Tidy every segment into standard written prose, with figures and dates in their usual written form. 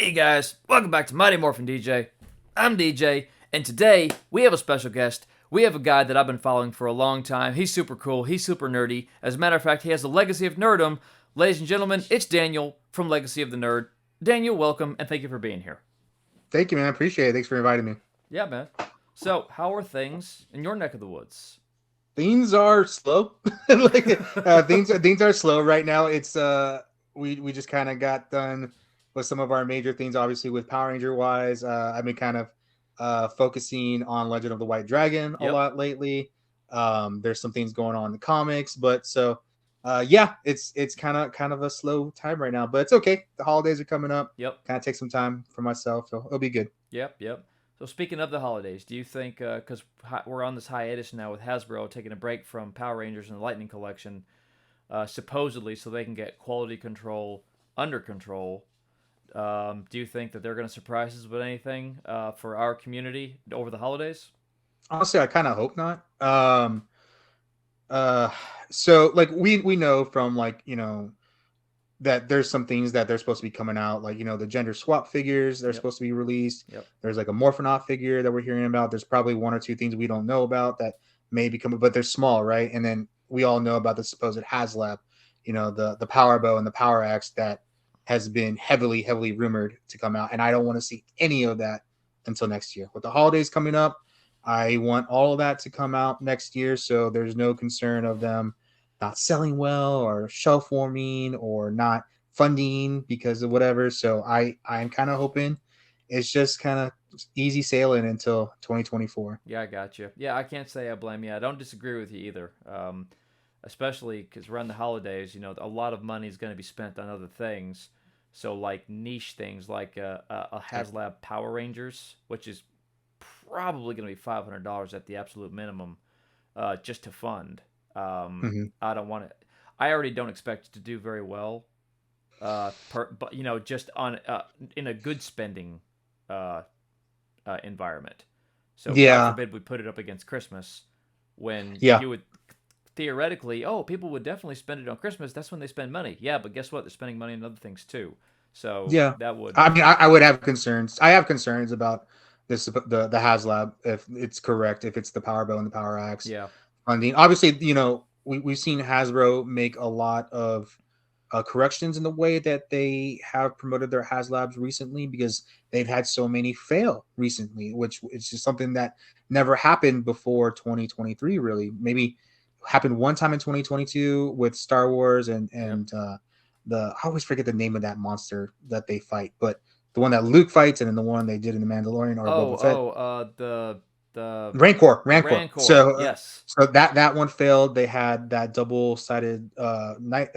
Hey guys, welcome back to Mighty Morphin DJ. I'm DJ, and today we have a special guest. We have a guy that I've been following for a long time. He's super cool, he's super nerdy. As a matter of fact, he has the legacy of nerdom. Ladies and gentlemen, it's Daniel from Legacy of the Nerd. Daniel, welcome, and thank you for being here. Thank you, man. I appreciate it. Thanks for inviting me. Yeah, man. So, how are things in your neck of the woods? Things are slow. Things are slow right now. It's we just kind of got done with some of our major things, obviously with Power Ranger wise. I've been kind of focusing on Legend of the White Dragon a Yep, lot lately. There's some things going on in the comics, but yeah, it's kind of a slow time right now, but it's okay. The holidays are coming up. yep, Kind of take some time for myself, so it'll be good. yep. So, speaking of the holidays, do you think, because we're on this hiatus now with Hasbro taking a break from Power Rangers and the Lightning Collection, supposedly so they can get quality control under control. Do you think that they're going to surprise us with anything for our community over the holidays? Honestly, I kind of hope not. Uh so like we know from that there's some things that they're supposed to be coming out, like the gender swap figures they're Yep, supposed to be released. yep. There's like a Morphin figure that we're hearing about. There's probably one or two things we don't know about that may be coming, but they're small, right? And then we all know about the supposed HasLab, the Power Bow and the Power Axe that has been heavily rumored to come out, and I don't want to see any of that until next year. With the holidays coming up, I want all of that to come out next year, so there's no concern of them not selling well or shelf warming or not funding because of whatever. So I'm kind of hoping it's just kind of easy sailing until 2024. Yeah, I got you. Yeah, I can't say I blame you. I don't disagree with you either. Especially because around the holidays, a lot of money is going to be spent on other things. So, like niche things like a HasLab Power Rangers, which is probably going to be $500 at the absolute minimum, just to fund. Mm-hmm. I don't want it. I already don't expect it to do very well. But just on in a good spending uh, environment. So God Yeah, forbid we put it up against Christmas when yeah, you would theoretically, oh, people would definitely spend it on Christmas. That's when they spend money. Yeah, but guess what? They're spending money on other things too. So yeah. that would, I mean, I would have concerns. I have concerns about the HasLab, if it's correct, if it's the Power Bow and the Power Axe yeah, funding. Obviously, we've seen Hasbro make a lot of corrections in the way that they have promoted their HasLabs recently, because they've had so many fail recently, which is just something that never happened before 2023. Really, maybe happened one time in 2022 with Star Wars yep. and I always forget the name of that monster that they fight, but the one that Luke fights and then the one they did in the Mandalorian or Oh, Boba Fett. the Rancor. Rancor. So Yes. so that one failed. They had that double sided night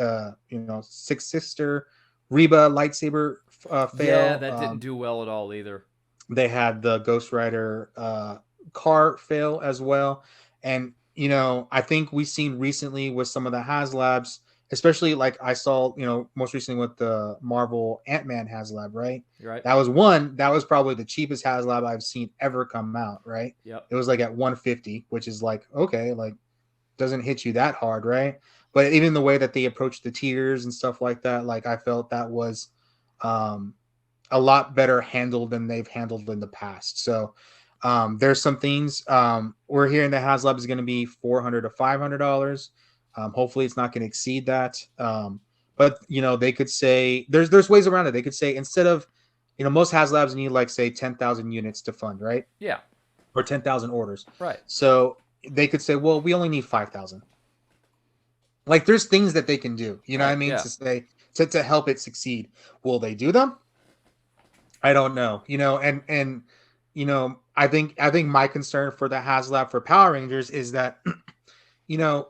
Six Sister Reba lightsaber Yeah, fail. that didn't do well at all either. They had the Ghost Rider car fail as well, and I think we've seen recently with some of the HasLabs, especially like I saw most recently with the Marvel Ant-Man HasLab, right? You're right. That was probably the cheapest HasLab I've seen ever come out, right? Yep. It was like at 150, which is like okay, like doesn't hit you that hard, right? But even the way that they approached the tiers and stuff like that, like I felt that was um a lot better handled than they've handled in the past. So there's some things we're hearing the HasLab is going to be $400 to $500. Hopefully, it's not going to exceed that. But they could say there's ways around it. They could say instead of most HasLabs need like say 10,000 units to fund, right? Yeah. Or 10,000 orders. Right. So they could say, well, we only need 5,000. Like there's things that they can do. You know what I Right. mean? Yeah. To say to help it succeed. Will they do them? I don't know. And I think my concern for the HasLab for Power Rangers is that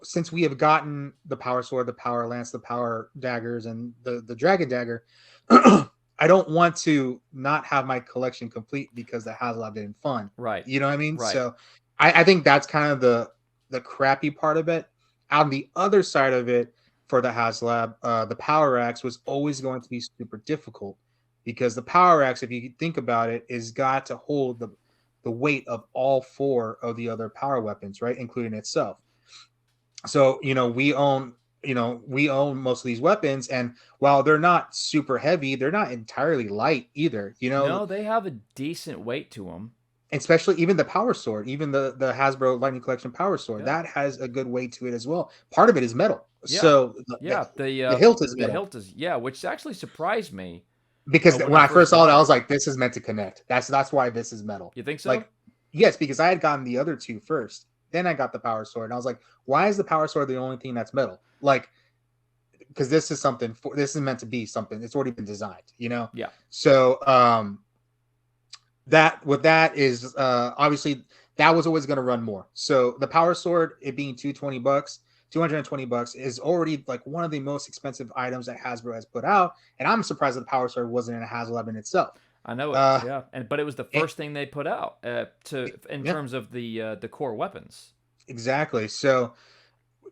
since we have gotten the Power Sword, the Power Lance, the Power Daggers, and the Dragon Dagger, I don't want to not have my collection complete because the HasLab didn't fund. Right. You know what I mean? Right. So I think that's kind of the crappy part of it. On the other side of it, for the HasLab, the Power Axe was always going to be super difficult because the Power Axe, if you think about it, is got to hold the weight of all four of the other power weapons, right, including itself. So we own we own most of these weapons, and while they're not super heavy, they're not entirely light either. No, they have a decent weight to them. Especially even the power sword, even the Hasbro Lightning Collection power sword, Yeah. that has a good weight to it as well. Part of it is metal, Yeah. so Yeah. the hilt is The metal. hilt is, yeah, which actually surprised me Because when when I I first first saw it, got I was it. like, this is meant to connect. That's why this is metal. You think so? Like, yes, because I had gotten the other two first. Then I got the power sword, and I was like, why is the power sword the only thing that's metal? Like, because this is meant to be something. It's already been designed. Yeah. So that is obviously that was always going to run more. So the power sword, it being $220, $220 is already like one of the most expensive items that Hasbro has put out, and I'm surprised that the power sword wasn't in a HasLab in itself. I know it. Uh, Yeah. But it was the it, first thing they put out to in yeah, terms of the core weapons. exactly. So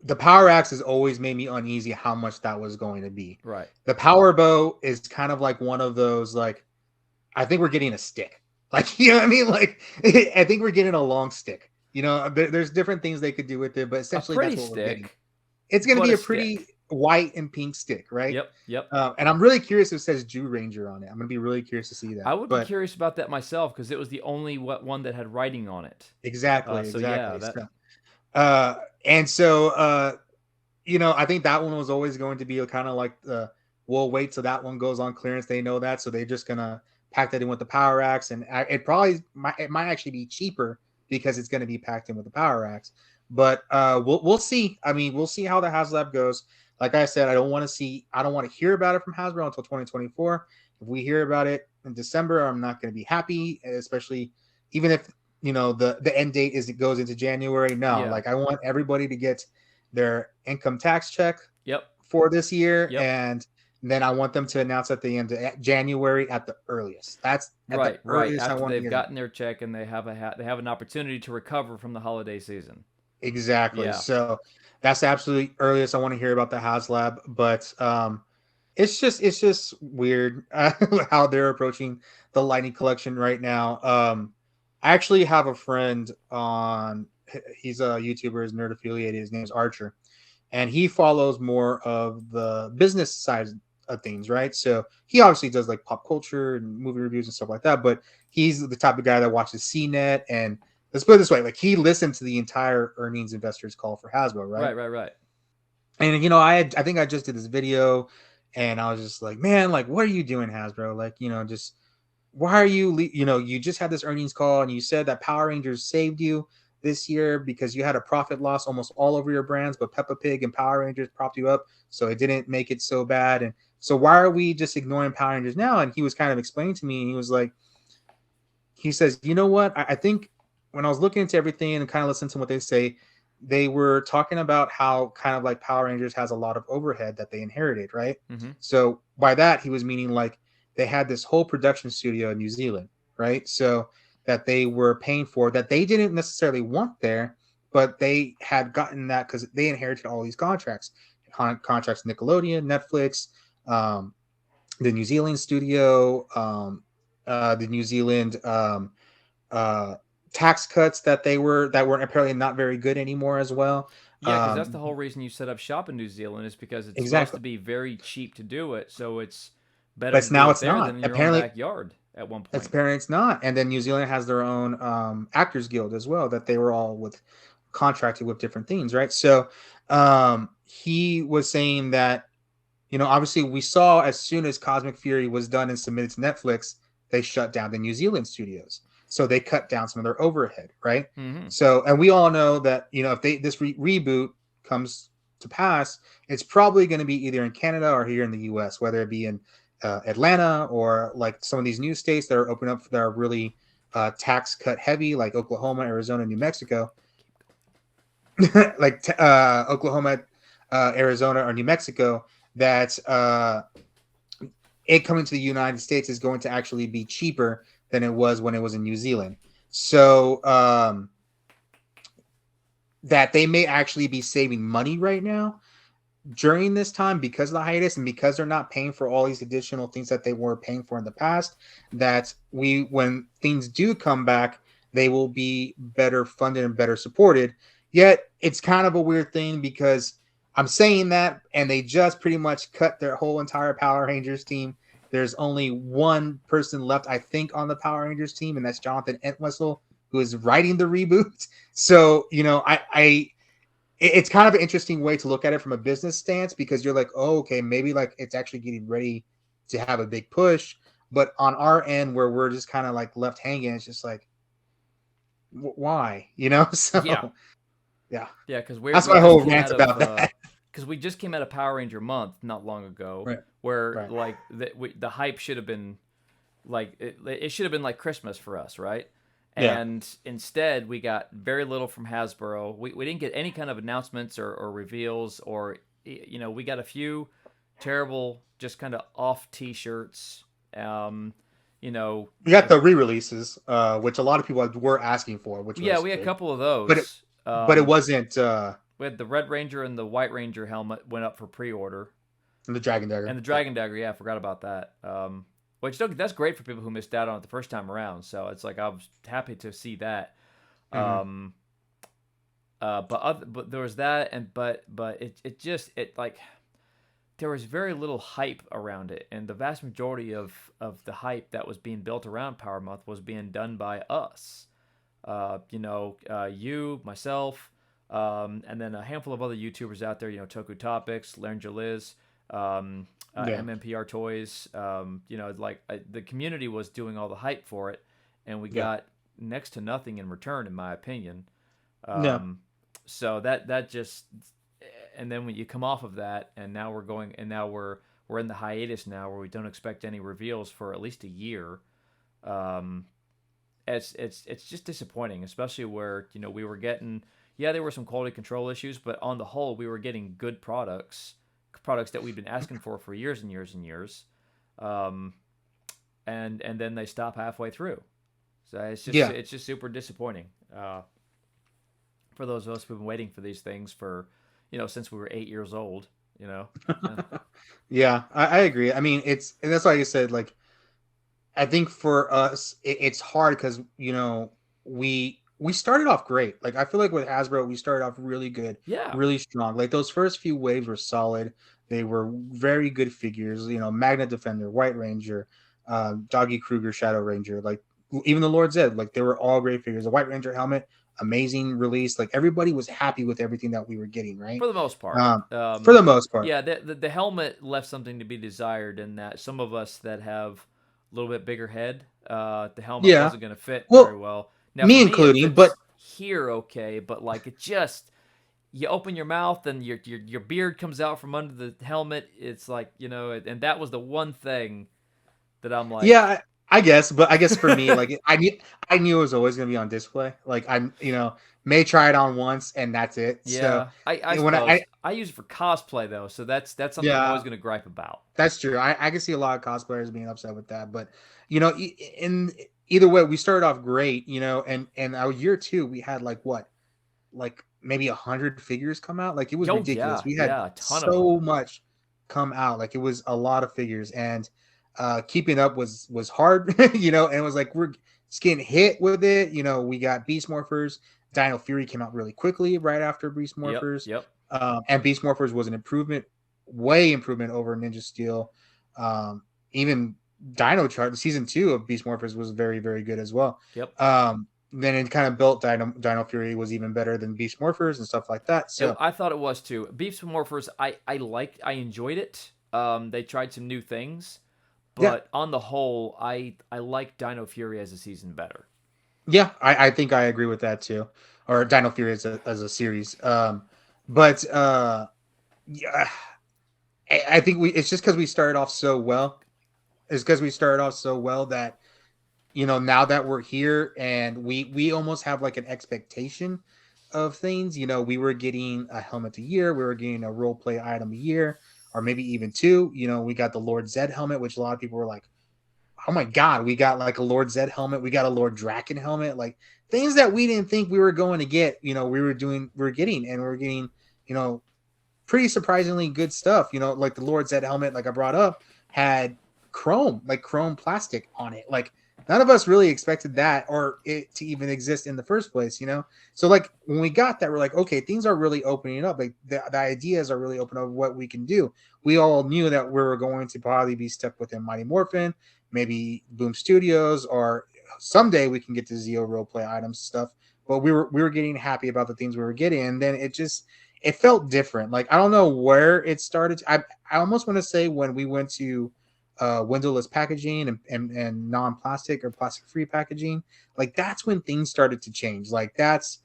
the power axe has always made me uneasy how much that was going to be. Right. The power bow is kind of like one of those, like, I think we're getting a stick. Like, you know what I mean? Like, I think we're getting a long stick. There's different things they could do with it, but A essentially pretty that's what we're getting. stick, It's going to but be a a pretty stick. white and pink stick, right? Yep. Yep. And I'm really curious if it says Jew Ranger on it. I'm going to be really curious to see I that. would be But curious about that myself because it was the only one that had writing on it. exactly, So yeah, exactly. that Uh, and so, I think that one was always going to be kind of like we'll wait till that one goes on clearance. They know that, so they're just gonna pack that in with the power axe, and it might actually be cheaper because it's going to be packed in with the power axe. But we'll see. I mean, we'll see how the HasLab goes. Like I said, I don't want to hear about it from Hasbro until 2024. If we hear about it in December, I'm not going to be happy, especially even if the end date is it goes into January. No, yeah. like I want everybody to get their income tax check Yep. for this year, Yep. and then I want them to announce at the end of January at the earliest. That's at the Right. Right. earliest I After want to they've hear that. gotten their check and they have an opportunity to recover from the holiday season. Exactly. Yeah. So that's the absolute earliest I want to hear about the HasLab. But it's just weird how they're approaching the Lightning Collection right now. I actually have a friend on. He's a YouTuber, is nerd affiliated. His name is Archer, and he follows more of the business side of things, right? So he obviously does like pop culture and movie reviews and stuff like that, but he's the type of guy that watches CNET, and let's put it this way, like he listened to the entire earnings investors call for Hasbro, right? Right. Right. Right. And I think I just did this video, and I was just like, man, like what are you doing, Hasbro? Like, just why are you just had this earnings call and you said that Power Rangers saved you this year because you had a profit loss almost all over your brands, but Peppa Pig and Power Rangers propped you up, so it didn't make it so bad. And so why are we just ignoring Power Rangers now? And he was kind of explaining to me, and he was like, he says, you know what? I think when I was looking into everything and kind of listening to what they say, they were talking about how kind of like Power Rangers has a lot of overhead that they inherited, right? Mm-hmm. So by that, he was meaning like they had this whole production studio in New Zealand, right? So that they were paying for that they didn't necessarily want there, but they had gotten that because they inherited all these contracts, Nickelodeon, Netflix, um, the New Zealand studio, the New Zealand uh, tax cuts that were apparently not very good anymore as well. Yeah, because that's the whole reason you set up shop in New Zealand is because it's supposed Exactly, to be very cheap to do it, so it's better to but do now it it's there not. than in your own backyard at one point. Apparently it's not. And then New Zealand has their own Actors Guild as well that they were all with contracted with different things, right? So he was saying that obviously we saw as soon as Cosmic Fury was done and submitted to Netflix, they shut down the New Zealand studios. So they cut down some of their overhead, right? Mm-hmm. So, and we all know that, if this reboot comes to pass, it's probably going to be either in Canada or here in the US, whether it be in Atlanta or like some of these new states that are open up that are really tax cut heavy, like Oklahoma, Arizona, New Mexico, like Oklahoma, Arizona, or New Mexico, that it coming to the United States is going to actually be cheaper than it was when it was in New Zealand. So that they may actually be saving money right now during this time because of the hiatus and because they're not paying for all these additional things that they were paying for in the past, that when things do come back, they will be better funded and better supported. Yet it's kind of a weird thing because I'm saying that, and they just pretty much cut their whole entire Power Rangers team. There's only one person left, I think, on the Power Rangers team, and that's Jonathan Entwistle, who is writing the reboot. So, it's kind of an interesting way to look at it from a business stance, because you're like, oh, okay, maybe like it's actually getting ready to have a big push. But on our end, where we're just kind of like left hanging, it's just like, why? Yeah, So yeah, yeah, because that's we my just whole came rant out of about that. because we just came out of Power Ranger month not long ago, Right, where right. like the hype should have been like it should have been like Christmas for us, right? Yeah, And instead, we got very little from Hasbro. We didn't get any kind of announcements or reveals, or we got a few terrible, just kind of off T-shirts. Um, you know, we got the re-releases, which a lot of people were asking for, which yeah, was we had a good, couple of but it those. but it wasn't We had the Red Ranger and the White Ranger helmet went up for pre-order, the Dragon and Dagger. the Yeah. Dragon Dagger. Yeah, I forgot about that. Which that's great for people who missed out on it the first time around. So it's like I was happy to see that. Mm-hmm. Um, but there was that, and but it just it like there was very little hype around it, and the vast majority of the hype that was being built around Power Month was being done by us. You, myself, and then a handful of other YouTubers out there. Toku Topics, Laryngeal Liz, Yeah. MMPR Toys. The community was doing all the hype for it, and we Yeah. got next to nothing in return, in my opinion. No. Um, so that just, and then when you come off of that, and now we're in the hiatus now, where we don't expect any reveals for at least a year. Um, it's just disappointing, especially where we were getting, yeah, there were some quality control issues, but on the whole, we were getting good products that we've been asking for years and years and years. Um, and then they stop halfway through. So Yeah. it's just super disappointing. For those of us who've been waiting for these things for, since we were 8 years old, Uh, Yeah, I agree. I mean, and that's why you said, like, I think for us, it's hard because we started off great. Like, I feel like with Hasbro, we started off really good, yeah. really strong. Like, those first few waves were solid. They were very good figures. Magnet Defender, White Ranger, Doggy Kruger, Shadow Ranger. Like, even the Lord Zed, like, they were all great figures. The White Ranger helmet, amazing release. Like, everybody was happy with everything that we were getting, right? For the most part. Um, for the most part. Yeah, the helmet left something to be desired in that some of us that have a little bit bigger head, the helmet Yeah. wasn't going to fit Well, very well. Now, for me me, it including, but fits here okay, but like it just, you open your mouth and your beard comes out from under the helmet. It's like, and that was the one thing that I'm like, yeah, I guess. But I guess for me, like, I knew it was always going to be on display. Like, may try it on once and that's it. So yeah, I when suppose I use it for cosplay though, so that's something I'm yeah, always going to gripe about. that's true. I can see a lot of cosplayers being upset with that, but in either way, we started off great. And our year two, we had like what, like maybe 100 figures come out. Like, it was Oh ridiculous. yeah, We had yeah, a ton of them. so much come out. Like, it was a lot of figures, and keeping up was hard. And it was like we're just getting hit with it. We got Beast Morphers. Dino Fury came out really quickly right after Beast Yep, Morphers, yep, and Beast Morphers was an improvement, way improvement over Ninja Steel. Even Dino Chart season 2 of Beast Morphers was very, very good as well. yep. Then it kind of built Dino Fury was even better than Beast Morphers and stuff like that. So I thought it was too. Beast Morphers, I enjoyed it. They tried some new things, yeah, but on the whole, I like Dino Fury as a season better. yeah, I think I agree with that too, or Dino Fury as a series. But yeah, I think it's just because we started off so well. It's because we started off so well that now that we're here and we almost have like an expectation of things. We were getting a helmet a year, we were getting a role play item a year, or maybe even two. We got the Lord Zed helmet, which a lot of people were like, oh my god, we got like a Lord Zed helmet, we got a Lord Draken helmet, like things that we didn't think we were going to get. We were getting, and we were getting, you know, pretty surprisingly good stuff. Like the Lord Zed helmet, like I brought up, had chrome, like chrome plastic on it. Like, none of us really expected that or it to even exist in the first place, you know? So like when we got that, we're like, okay, things are really opening up. Like the ideas are really open up what we can do. We all knew that we were going to probably be stuck within Mighty Morphin, maybe Boom Studios, or someday we can get to Zeo roleplay items stuff. But we were getting happy about the things we were getting, and then it felt different. Like I don't know where it started. I almost want to say when we went to windowless packaging and non-plastic or plastic-free packaging, like that's when things started to change. Like that's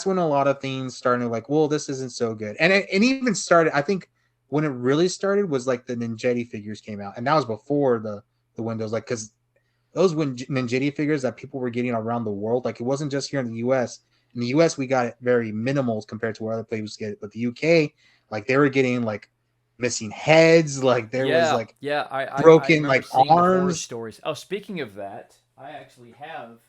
when a lot of things started like, well, this isn't so good. And it even started, I think when it really started was like the Ninjetti figures came out, and that was before the Windows, like because those Ninjetti figures that people were getting around the world, like it wasn't just here in the U.S. In the U.S., we got it very minimal compared to where other places get it, but the U.K., like they were getting like missing heads, like there was Yeah, like yeah. I broken remember like seeing the horror arms. stories. Oh, speaking of that, I actually have.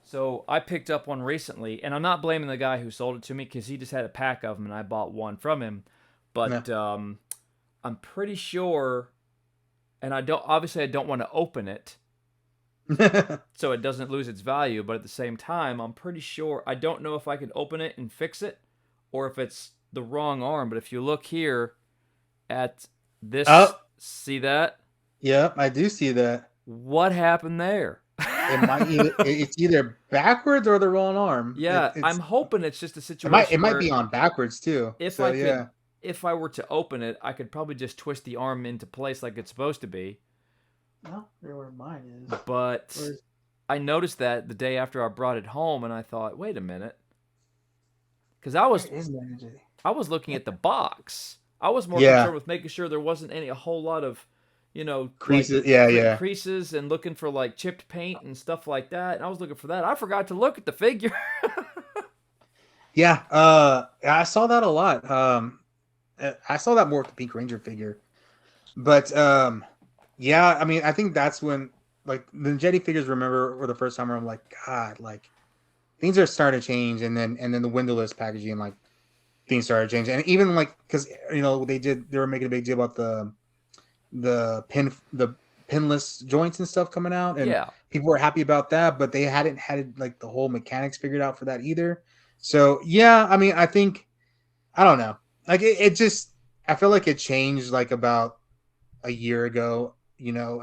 So I picked up one recently, and I'm not blaming the guy who sold it to me because he just had a pack of them, and I bought one from him. No. But I'm pretty sure, and I don't want to open it so it doesn't lose its value. But at the same time, I'm pretty sure I don't know if I can open it and fix it, or if it's the wrong arm. But if you look here at this, Oh, see that? yeah, I do see that. What happened there? It's either backwards or the wrong arm. Yeah, I'm hoping it's just a It situation might be where on backwards too. if So I could, yeah. if I were to open it, I could probably just twist the arm into place like it's supposed to be. No, where mine is. But Where's I noticed that the day after I brought it home, and I thought, wait a minute, because where is mine? I was looking at the box. I was more Yeah, concerned with making sure there wasn't a whole lot of, like creases. Yeah, yeah, creases and looking for like chipped paint and stuff like that. And I was looking for that. I forgot to look at the figure. yeah. I saw that a lot. I saw that more with the Pink Ranger figure, but yeah. I mean, I think that's when like the Jetty figures. Remember, were the first time where I'm like, God, like things are starting to change, and then the windowless packaging, like things started changing, and even like because they were making a big deal about the pinless joints and stuff coming out, and Yeah. people were happy about that, but they hadn't had like the whole mechanics figured out for that either. So yeah, I mean, I think I don't know, like it just I feel like it changed like about a year ago,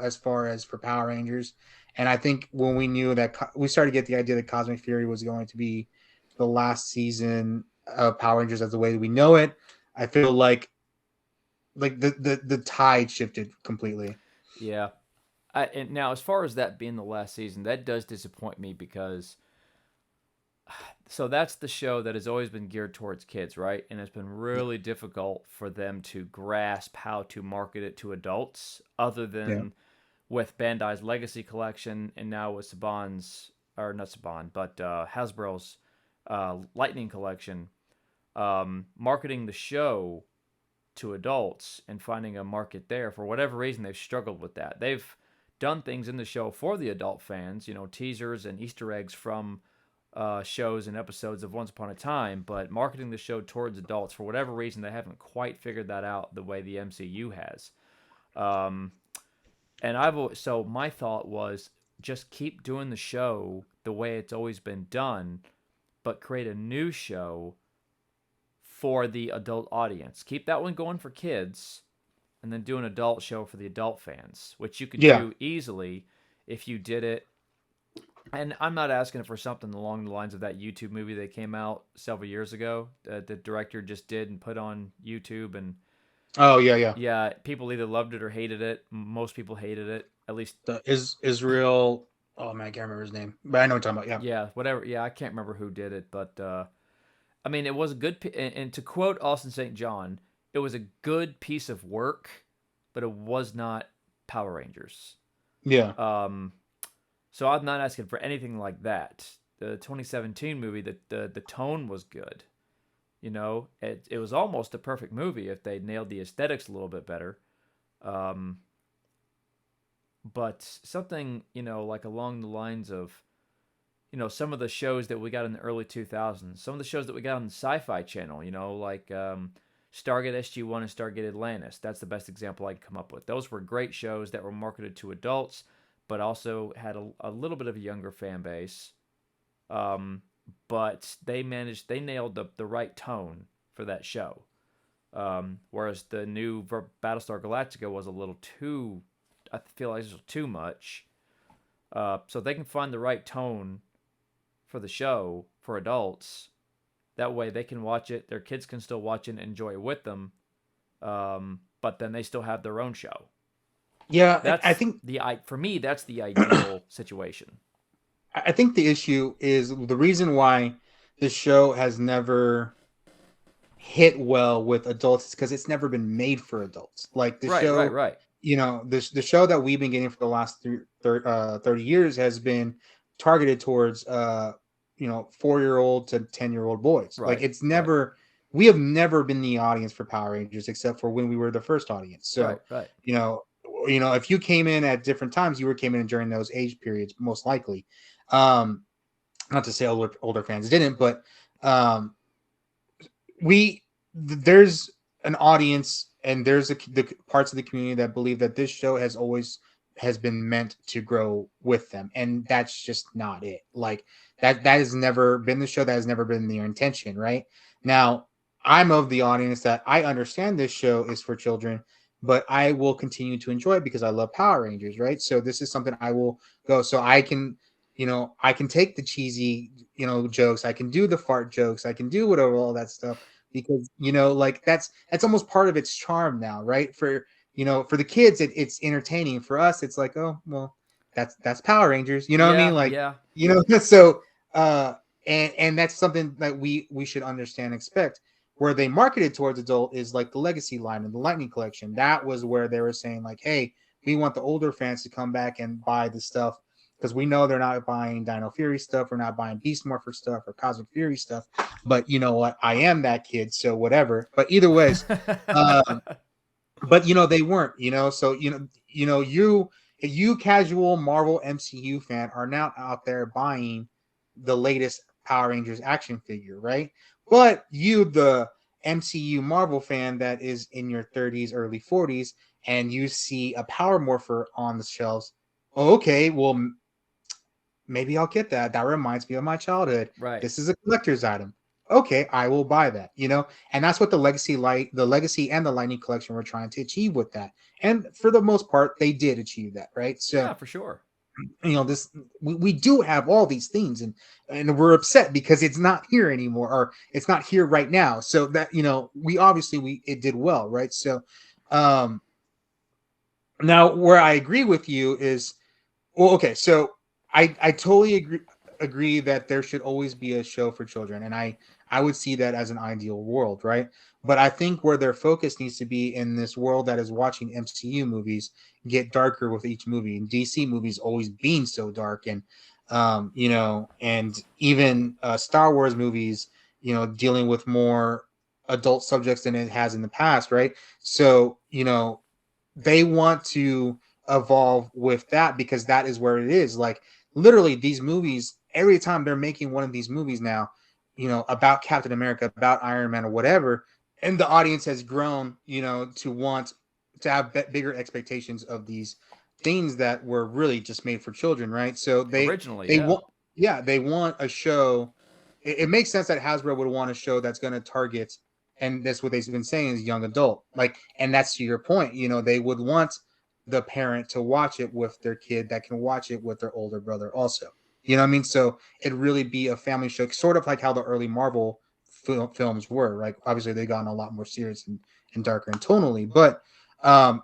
as far as for Power Rangers. And I think when we knew that we started to get the idea that Cosmic Fury was going to be the last season of Power Rangers as the way that we know it, I feel like the tide shifted completely. Yeah. And now, as far as that being the last season, that does disappoint me because so that's the show that has always been geared towards kids, right? And it's been Yeah, really difficult for them to grasp how to market it to adults, other yeah, than with Bandai's Legacy Collection and now with Saban's, or not Saban, but Hasbro's Lightning Collection, marketing the show to adults and finding a market there. For whatever reason, they've struggled with that. They've done things in the show for the adult fans, teasers and Easter eggs from shows and episodes of Once Upon a Time, but marketing the show towards adults, for whatever reason, they haven't quite figured that out the way the MCU has. Um, and so my thought was just keep doing the show the way it's always been done, but create a new show for the adult audience. Keep that one going for kids, and then do an adult show for the adult fans, which you could yeah, do easily if you did it. And I'm not asking for something along the lines of that YouTube movie that came out several years ago that the director just did and put on YouTube. And oh yeah, yeah. yeah, people either loved it or hated it. Most people hated it. At least, The is Israel. Oh man, I can't remember his name, but I know what you're talking about. yeah, whatever. Yeah, I can't remember who did it, but I mean, it was a good. And to quote Austin St. John, it was a good piece of work, but it was not Power Rangers. Yeah, Um, so I'm not asking for anything like that. The 2017 movie, the tone was good. It was almost a perfect movie if they nailed the aesthetics a little bit better. Um, but something, like along the lines of, some of the shows that we got in the early 2000s, some of the shows that we got on the Sci-Fi Channel, like Stargate SG-1 and Stargate Atlantis. That's the best example I can come up with. Those were great shows that were marketed to adults, but also had a little bit of a younger fan base. Um, but they nailed the right tone for that show. Whereas the new Battlestar Galactica was a little too, I feel like it was too much. So they can find the right tone for the show for adults. That way they can watch it. Their kids can still watch it and enjoy it with them. But then they still have their own show. Yeah, I That's think the for me. That's the ideal situation. I think the issue is the reason why this show has never hit well with adults is because it's never been made for adults. Like the Right, right, show, right, the show that we've been getting for the last 30 years has been targeted towards 4-year-old to 10-year-old boys. Like right, it's right, never we have never been the audience for Power Rangers except for when we were the first audience. right, So, right. you know, if you came in at different times, came in during those age periods, most likely. Um, Not to say older fans didn't, but um, there's an audience and there's the parts of the community that believe that this show has been meant to grow with them, and that's just not it. Like that has never been the show. That has never been their intention. Right now, I'm of the audience that I understand this show is for children, but I will continue to enjoy it because I love Power Rangers. Right, so this is something I will go so I can. I can take the cheesy, jokes. I can do the fart jokes. I can do whatever, all that stuff, because like that's almost part of its charm now, right? For the kids, it's entertaining. For us, it's like, oh well, that's Power Rangers. You know what I mean? Yeah, Like, yeah. so uh, and that's something that we should understand, and expect. Where they marketed towards adult is like the Legacy line and the Lightning Collection. That was where they were saying like, hey, we want the older fans to come back and buy the stuff because we know they're not buying Dino Fury stuff, we're not buying Beast Morpher stuff or Cosmic Fury stuff. But you know what? I am that kid, so whatever. But either ways, um, but they weren't. So you casual Marvel MCU fan are now out there buying the latest Power Rangers action figure, right? But you, the MCU Marvel fan that is in your 30s, early 40s, and you see a Power Morpher on the shelves. Oh, okay, well, maybe I'll get that. That reminds me of my childhood. Right. This is a collector's item. Okay, I will buy that. And that's what the legacy and the Lightning Collection were trying to achieve with that. And for the most part, they did achieve that, right? So, Yeah, for sure. this we do have all these things, and we're upset because it's not here anymore, or it's not here right now. So that we obviously we it did well, right? So, um, now where I agree with you is well, okay, so I totally agree that there should always be a show for children, and I would see that as an ideal world, right? But I think where their focus needs to be in this world that is watching MCU movies get darker with each movie, and DC movies always being so dark, and and even Star Wars movies, dealing with more adult subjects than it has in the past, right? So they want to evolve with that because that is where it is. Like literally, these movies, every time they're making one of these movies now, about Captain America, about Iron Man, or whatever, and the audience has grown, to want to have bigger expectations of these things that were really just made for children, right? So Originally, they yeah. want, yeah, they want a show. It makes sense that Hasbro would want a show that's going to target, and that's what they've been saying is young adult. Like, and that's to your point. They would want the parent to watch it with their kid that can watch it with their older brother also. You know what I mean? So it'd really be a family show, sort of like how the early Marvel films were. Right? Obviously, they gotten a lot more serious and darker and tonally, but um,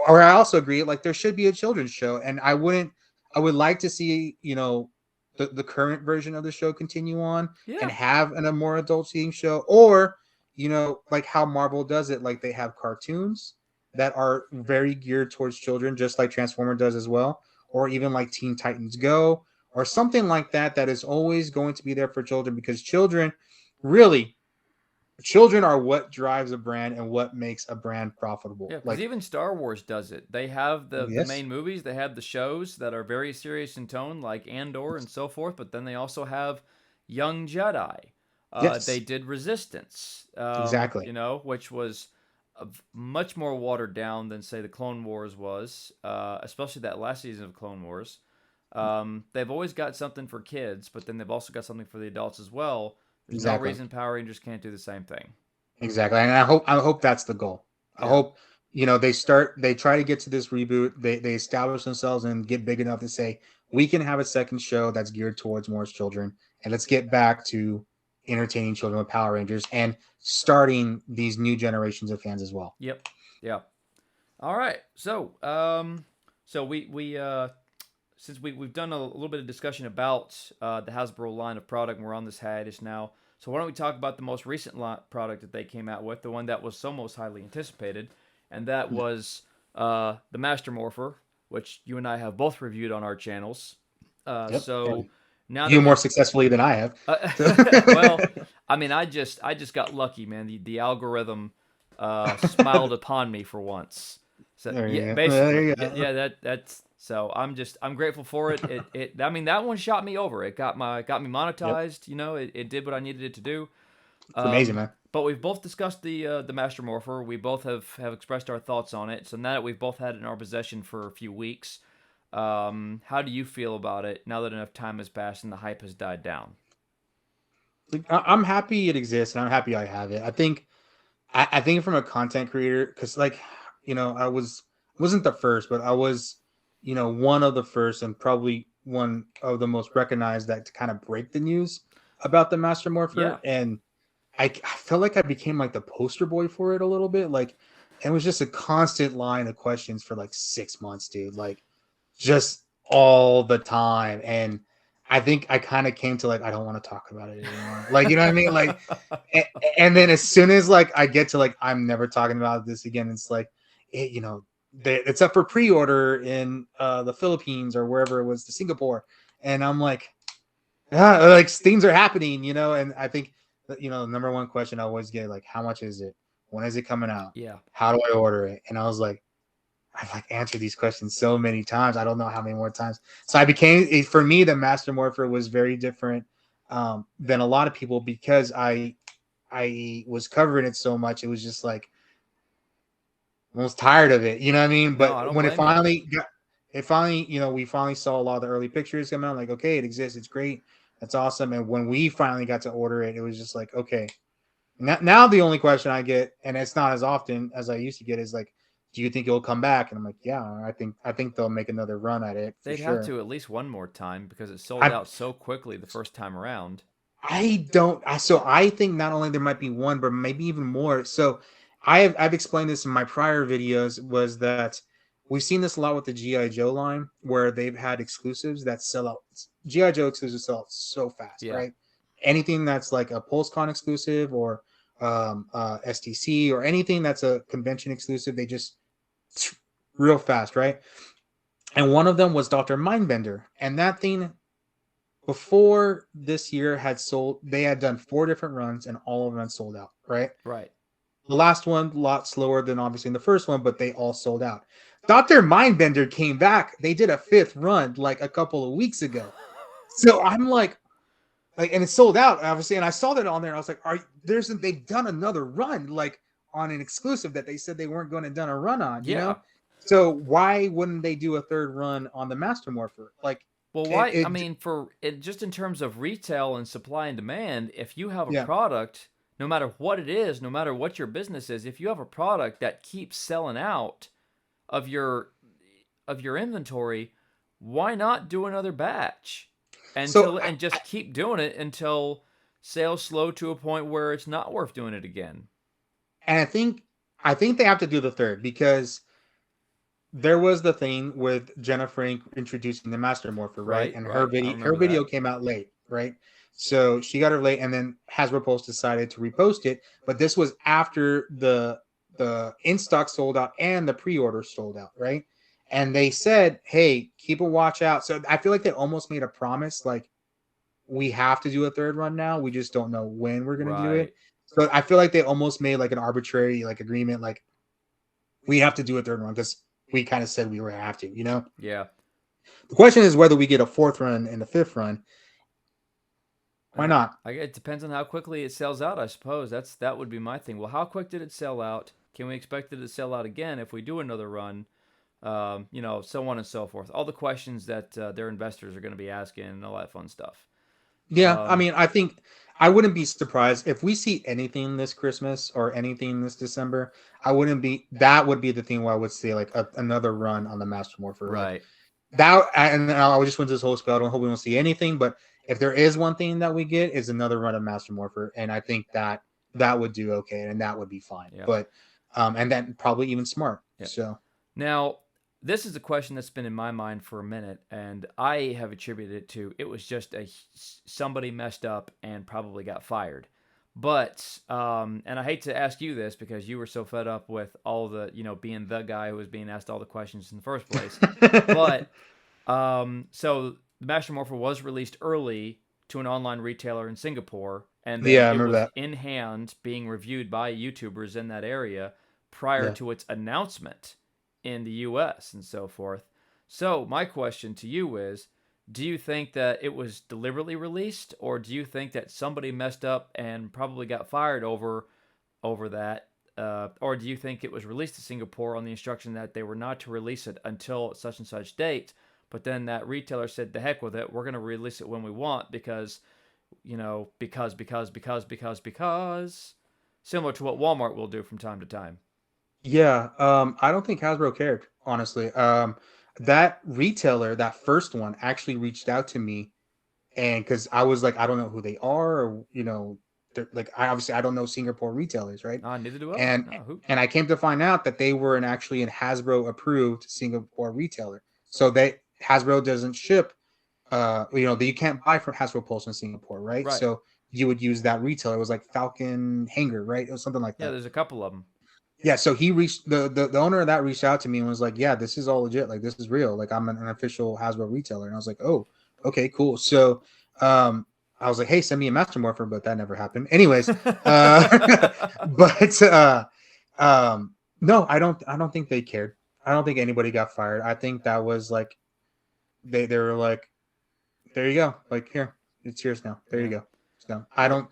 or I also agree, like there should be a children's show, and I would like to see the current version of the show continue on and Yeah. have a more adult themed show, or like how Marvel does it, like they have cartoons that are very geared towards children, just like Transformer does as well, or even like Teen Titans Go, or something like that that is always going to be there for children because really, children are what drives a brand and what makes a brand profitable. Yeah, because Like, even Star Wars does it. They have the yes, main movies, they have the shows that are very serious in tone, like Andor and so forth, but then they also have Young Jedi. They yes, did Resistance, exactly. which was much more watered down than say the Clone Wars was, especially that last season of Clone Wars. They've always got something for kids, but then they've also got something for the adults as well. There's no Exactly. reason Power Rangers can't do the same thing. Exactly. And I hope that's the goal. I Yeah. hope, they try to get to this reboot. They establish themselves and get big enough to say, we can have a second show that's geared towards more children. And let's get back to entertaining children with Power Rangers and starting these new generations of fans as well. Yep. Yeah. All right. So we since we've done a little bit of discussion about the Hasbro line of product, and we're on this hiatus now. So why don't we talk about the most recent product that they came out with, the one that was so most highly anticipated, and that was the Master Morpher, which you and I have both reviewed on our channels. Yep. So And now that you more we've successfully than I have. So well, I mean, I just got lucky, man. The algorithm smiled upon me for once. So there yeah, you go. There basically, you yeah, go. yeah. That's so. I'm grateful for it. It. I mean, that one shot me over. It got me Yep. monetized. It did what I needed it to do. It's amazing, Um, man. but we've both discussed the Master Morpher. We both have expressed our thoughts on it. So now that we've both had it in our possession for a few weeks, how do you feel about it now that enough time has passed and the hype has died down? Like, I'm happy it exists and I'm happy I have it. I think from a content creator, because like, wasn't the first, but I was, one of the first and probably one of the most recognized that to kind of break the news about the Master Yeah. Morpher. And I felt like I became like the poster boy for it a little bit. Like, it was just a constant line of questions for like 6 months, dude. Like, just all the time. And I think I kind of came to like, I don't want to talk about it anymore. Like, you know what I mean? Like, and, and then as soon as like I get to like, I'm never talking about this again, it's like, it's up for pre-order in the Philippines or wherever it was, to Singapore. And I'm like, like things are happening, and I think that, the number one question I always get, like, how much is it? When is it coming out? Yeah. How do I order it? And I was like, I've like answered these questions so many times. I don't know how many more times. So for me, the Master Morpher was very different than a lot of people because I was covering it so much. It was just like almost tired of it. You know what I mean? No, But I don't when blame you. we finally saw a lot of the early pictures come out. Like, okay, it exists. It's great. That's awesome. And when we finally got to order it, it was just like, okay. Now the only question I get, and it's not as often as I used to get, is like, do you think it'll come back? And I'm like, yeah, I think they'll make another run at it for They'd have sure. to at least one more time because it sold I out so quickly the first time around. I don't. So I think not only there might be one, but maybe even more. So I've explained this in my prior videos, was that we've seen this a lot with the GI Joe line, where they've had exclusives that sell out. GI Joe exclusives sell out so fast, Yeah. right? Anything that's like a PulseCon exclusive or STC or anything that's a convention exclusive, they just real fast, right? And one of them was Doctor Mindbender, and that thing before this year had sold, they had done 4 different runs and all of them had sold out, right? Right. The last one a lot slower than obviously in the first one, but they all sold out. Dr. Mindbender came back. They did a 5th run like a couple of weeks ago. So I'm like, and it sold out obviously. And I saw that on there. I was like, they've done another run like on an exclusive that they said they weren't going to done a run on. Yeah. So why wouldn't they do a third run on the Master Morpher? Like Well, it, why? I it mean, for it, just in terms of retail and supply and demand, if you have a yeah. product, no matter what it is, no matter what your business is, if you have a product that keeps selling out of your inventory, why not do another batch So and just keep doing it until sales slow to a point where it's not worth doing it again? And I think they have to do the third because there was the thing with Jenna Frank introducing the Master Morpher, right? Right, And her right. I video her remember video that. came out late, right? So she got her late, and then Hasbro Pulse decided to repost it. But this was after the in stock sold out and the pre order sold out, right? And they said, "Hey, keep a watch out." So I feel like they almost made a promise, like, we have to do a third run now. We just don't know when we're going to do it. Right. So I feel like they almost made like an arbitrary like agreement, like, we have to do a third run because we kind of said we were going to have to. Yeah. The question is whether we get a 4th run and a 5th run. Why not? It depends on how quickly it sells out, I suppose. That would be my thing. Well, how quick did it sell out Can we expect it to sell out again if we do another run? So on and so forth. All the questions that their investors are going to be asking and all that fun stuff. Yeah, I Um, mean, I think I wouldn't be surprised if we see anything this Christmas or anything this December. I wouldn't be. That would be the thing where I would say like another run on the Master Morpher. Like right. that, and I just went to this whole spell. I don't hope we don't see anything, but if there is one thing that we get, is another run of Master Morpher, and I think that that would do okay, and that would be fine. Yeah. But and then probably even smart. Yeah. So Now, this is a question that's been in my mind for a minute, and I have attributed it to it was just somebody messed up and probably got fired. But and I hate to ask you this because you were so fed up with all the being the guy who was being asked all the questions in the first place. But so the Master Morpher was released early to an online retailer in Singapore, and then yeah, I it remember was that. in hand being reviewed by YouTubers in that area prior Yeah. to its announcement in the US and so forth. So, my question to you is, do you think that it was deliberately released, or do you think that somebody messed up and probably got fired over that? Or do you think it was released to Singapore on the instruction that they were not to release it until such and such date? But then that retailer said, "The heck with it, we're going to release it when we want because, because," similar to what Walmart will do from time to time. Yeah, I don't think Hasbro cared, honestly. That retailer, that first one, actually reached out to me, and because I was like, I don't know who they are, or they're like, I obviously I don't know Singapore retailers, right? Ah, neither do I. And No, who? and I came to find out that they were actually an Hasbro approved Singapore retailer, so they Hasbro doesn't ship, that you can't buy from Hasbro Pulse in Singapore, right? Right. So you would use that retailer. It was like Falcon Hanger, right? It was something like Yeah, that. there's a couple of them. Yeah, so he reached the owner of that reached out to me and was like, "Yeah, this is all legit. Like, this is real. Like, I'm an official Hasbro retailer." And I was like, "Oh, okay, cool." So, I was like, "Hey, send me a Master Morpher," but that never happened. Anyways, but no, I don't think they cared. I don't think anybody got fired. I think that was like they were like, "There you go. Like, here, it's yours now. There you Yeah. go." So Well,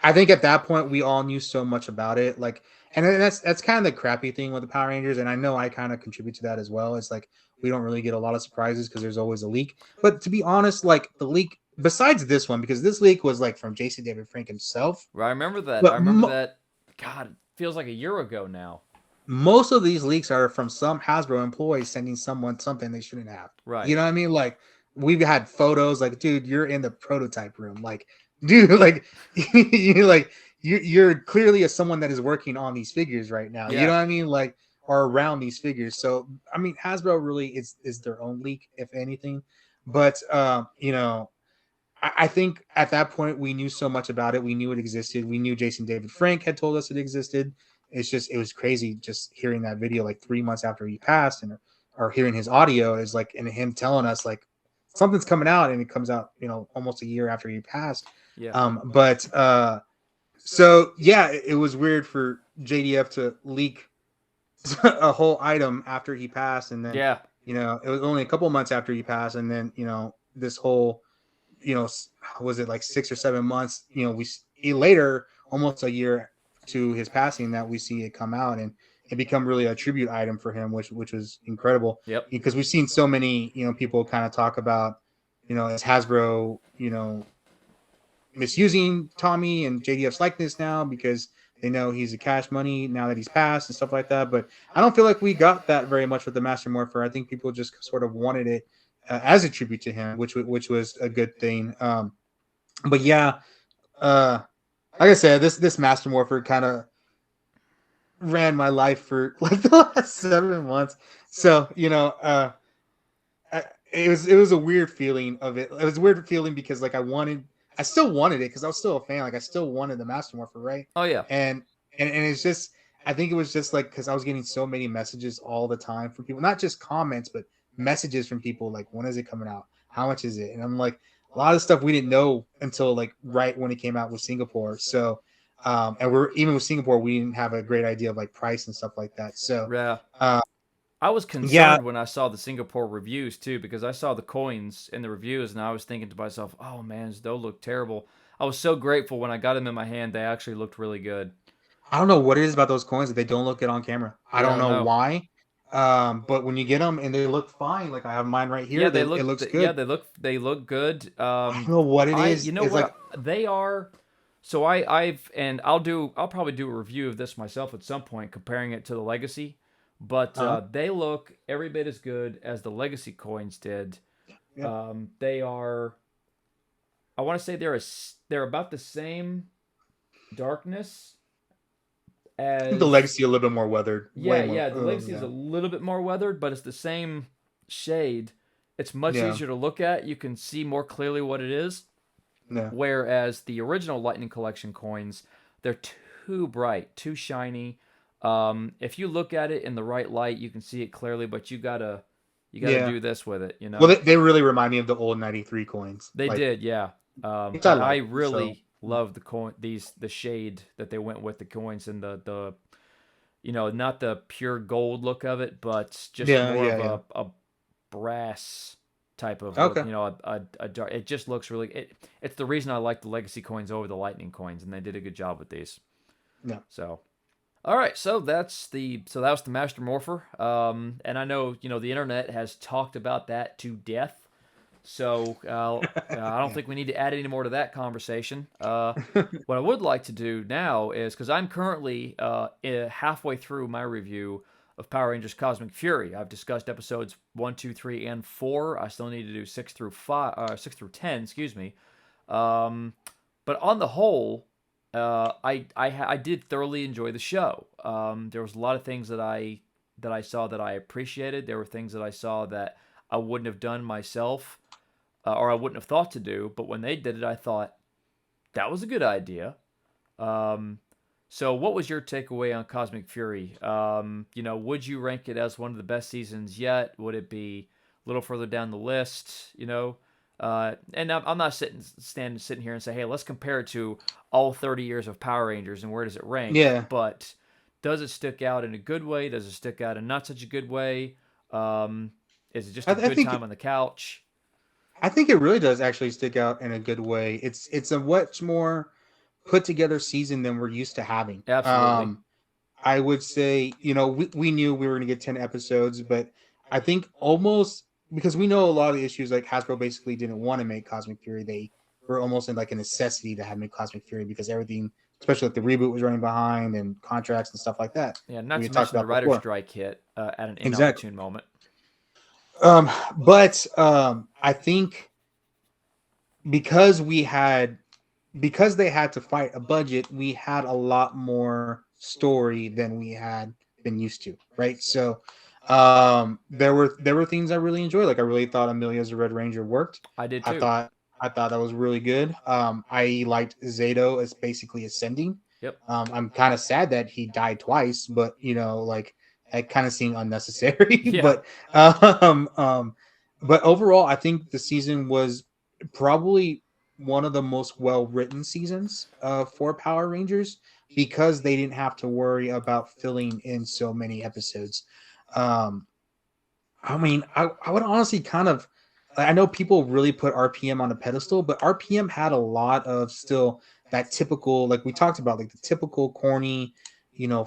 I think at that point we all knew so much about it, like, and that's kind of the crappy thing with the Power Rangers, and I know I kind of contribute to that as well. It's like we don't really get a lot of surprises because there's always a leak. But to be honest, like the leak, besides this one, because this leak was like from Jason David Frank himself, I remember that. I but remember that. God, it feels like a year ago now. most of these leaks are from some Hasbro employees sending someone something they shouldn't have. You Right. know what I mean? Like we've had photos, like, dude, you're in the prototype room, like, dude, like, you like you're clearly as someone that is working on these figures right now. You know Yeah. what I mean? Like, or around these figures. So I mean, Hasbro really is their own leak, if anything. But I think at that point we knew so much about it. We knew it existed. We knew Jason David Frank had told us it existed. It's just it was crazy just hearing that video like 3 months after he passed, and or hearing his audio is like, and him telling us like something's coming out, and it comes out almost a year after he passed. Yeah. But so yeah, it was weird for JDF to leak a whole item after he passed, and then Yeah. it was only a couple months after he passed, and then this whole was it like 6 or 7 months? Later, almost a year to his passing, that we see it come out and it become really a tribute item for him, which was incredible Yep. because we've seen so many people kind of talk about is Hasbro misusing Tommy and JDF's likeness now because they know he's a cash money now that he's passed and stuff like that. But I don't feel like we got that very much with the Master Morpher. I think people just sort of wanted it as a tribute to him, which was a good thing. But yeah, like I said, this Master Morpher kind of ran my life for like the last 7 months. So it was a weird feeling of it. It was a weird feeling because like I still wanted it because I was still a fan. Like I still wanted the Master Morpher, right? Oh yeah. And and it's just I think it was just like because I was getting so many messages all the time from people, not just comments, but messages from people like, when is it coming out? How much is it? And I'm like, a lot of stuff we didn't know until like right when it came out with Singapore. So and we're even with Singapore, we didn't have a great idea of like price and stuff like that. So Yeah. uh, I was yeah, concerned when I saw the Singapore reviews too, because I saw the coins in the reviews, and I was thinking to myself, "Oh man, those look terrible." I was so grateful when I got them in my hand; they actually looked really good. I don't know what it is about those coins that they don't look good on camera. I Yeah, I don't don't know know. why. But when you get them and they look fine, like I have mine right Yeah, here, it looks yeah, good. they look good. I don't know what it You is. know It's like, what they are. So I've and I'll probably do a review of this myself at some point, comparing it to the legacy. But huh? they look every bit as good as the legacy coins did. Yeah. They are. I want to say they're about the same darkness I think the as. legacy a little bit more weathered, way Yeah, more. yeah. The Oh legacy is yeah, a little bit more weathered, but it's the same shade. It's much yeah, easier to look at. You can see more clearly what it is. yeah, Whereas the original Lightning Collection coins, they're too bright, too shiny. If you look at it in the right light, you can see it clearly, but you gotta yeah. do this with it. Well, they really remind me of the old '93 coins, They like did, yeah. which I And I like. So really love the shade that they went with the coins and the not the pure gold look of it, but just yeah, more yeah, of yeah. a brass type of look. Okay, A dark. It just looks really. It's the reason I like the legacy coins over the lightning coins, and they did a good job with these. yeah. So, all right, so that was the Master Morpher. And I know the internet has talked about that to death. So I don't Yeah. think we need to add any more to that conversation. What I would like to do now is because I'm currently halfway through my review of Power Rangers Cosmic Fury. I've discussed episodes 1, 2, 3, and 4. I still need to do 6 through 10, excuse me. Um, but on the whole, I did thoroughly enjoy the show. There was a lot of things that I saw that I appreciated. There were things that I saw that I wouldn't have done myself, or I wouldn't have thought to do. But when they did it, I thought that was a good idea. Um, so, what was your takeaway on Cosmic Fury? Would you rank it as one of the best seasons yet? Would it be a little further down the list? And I'm not sitting here and say, hey, let's compare it to all 30 years of Power Rangers and where does it rank? Yeah, But does it stick out in a good way? Does it stick out in not such a good way? Um, is it just a I good think time on the couch? it really does actually stick out in a good way. It's a much more put together season than we're used to having. Absolutely. I would say, we knew we were going to get 10 episodes, but I think almost because we know a lot of the issues, like Hasbro basically didn't want to make Cosmic Fury. They were almost in like a necessity to have make Cosmic Fury because everything, especially like the reboot was running behind and contracts and stuff like that. Yeah, not We to had talked mention the about writer's before. strike hit at an Exactly. inopportune moment. But I think because because they had to fight a budget, we had a lot more story than we had been used to, right? So there were things I really enjoyed. Like I really thought Amelia as a Red Ranger worked. I did I too. thought I thought that was really good. I liked Zato as basically ascending. Yep. I'm kind of sad that he died twice, but like that kind of seemed unnecessary. Yeah. Um, um, but overall, I think the season was probably one of the most well written seasons for Power Rangers because they didn't have to worry about filling in so many episodes. Um, I mean, I would honestly kind of. I know people really put RPM on a pedestal, but RPM had a lot of still that typical, like we talked about, like the typical corny,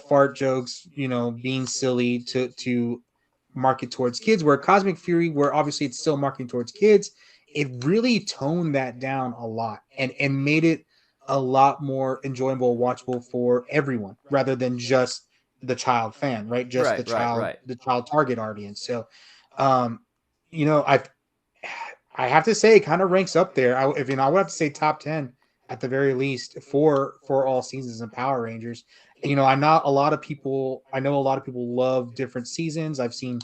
fart jokes, being silly to market towards kids. Where Cosmic Fury, where obviously it's still marketing towards kids, it really toned that down a lot and made it a lot more enjoyable, watchable for everyone, rather than just the child fan, right? Just Right, right, right. the child target audience. So, um, you know, I I have to say, it kind of ranks up there. I would have to say top 10 at the very least for all seasons of Power Rangers. I know a lot of people love different seasons. I've seen,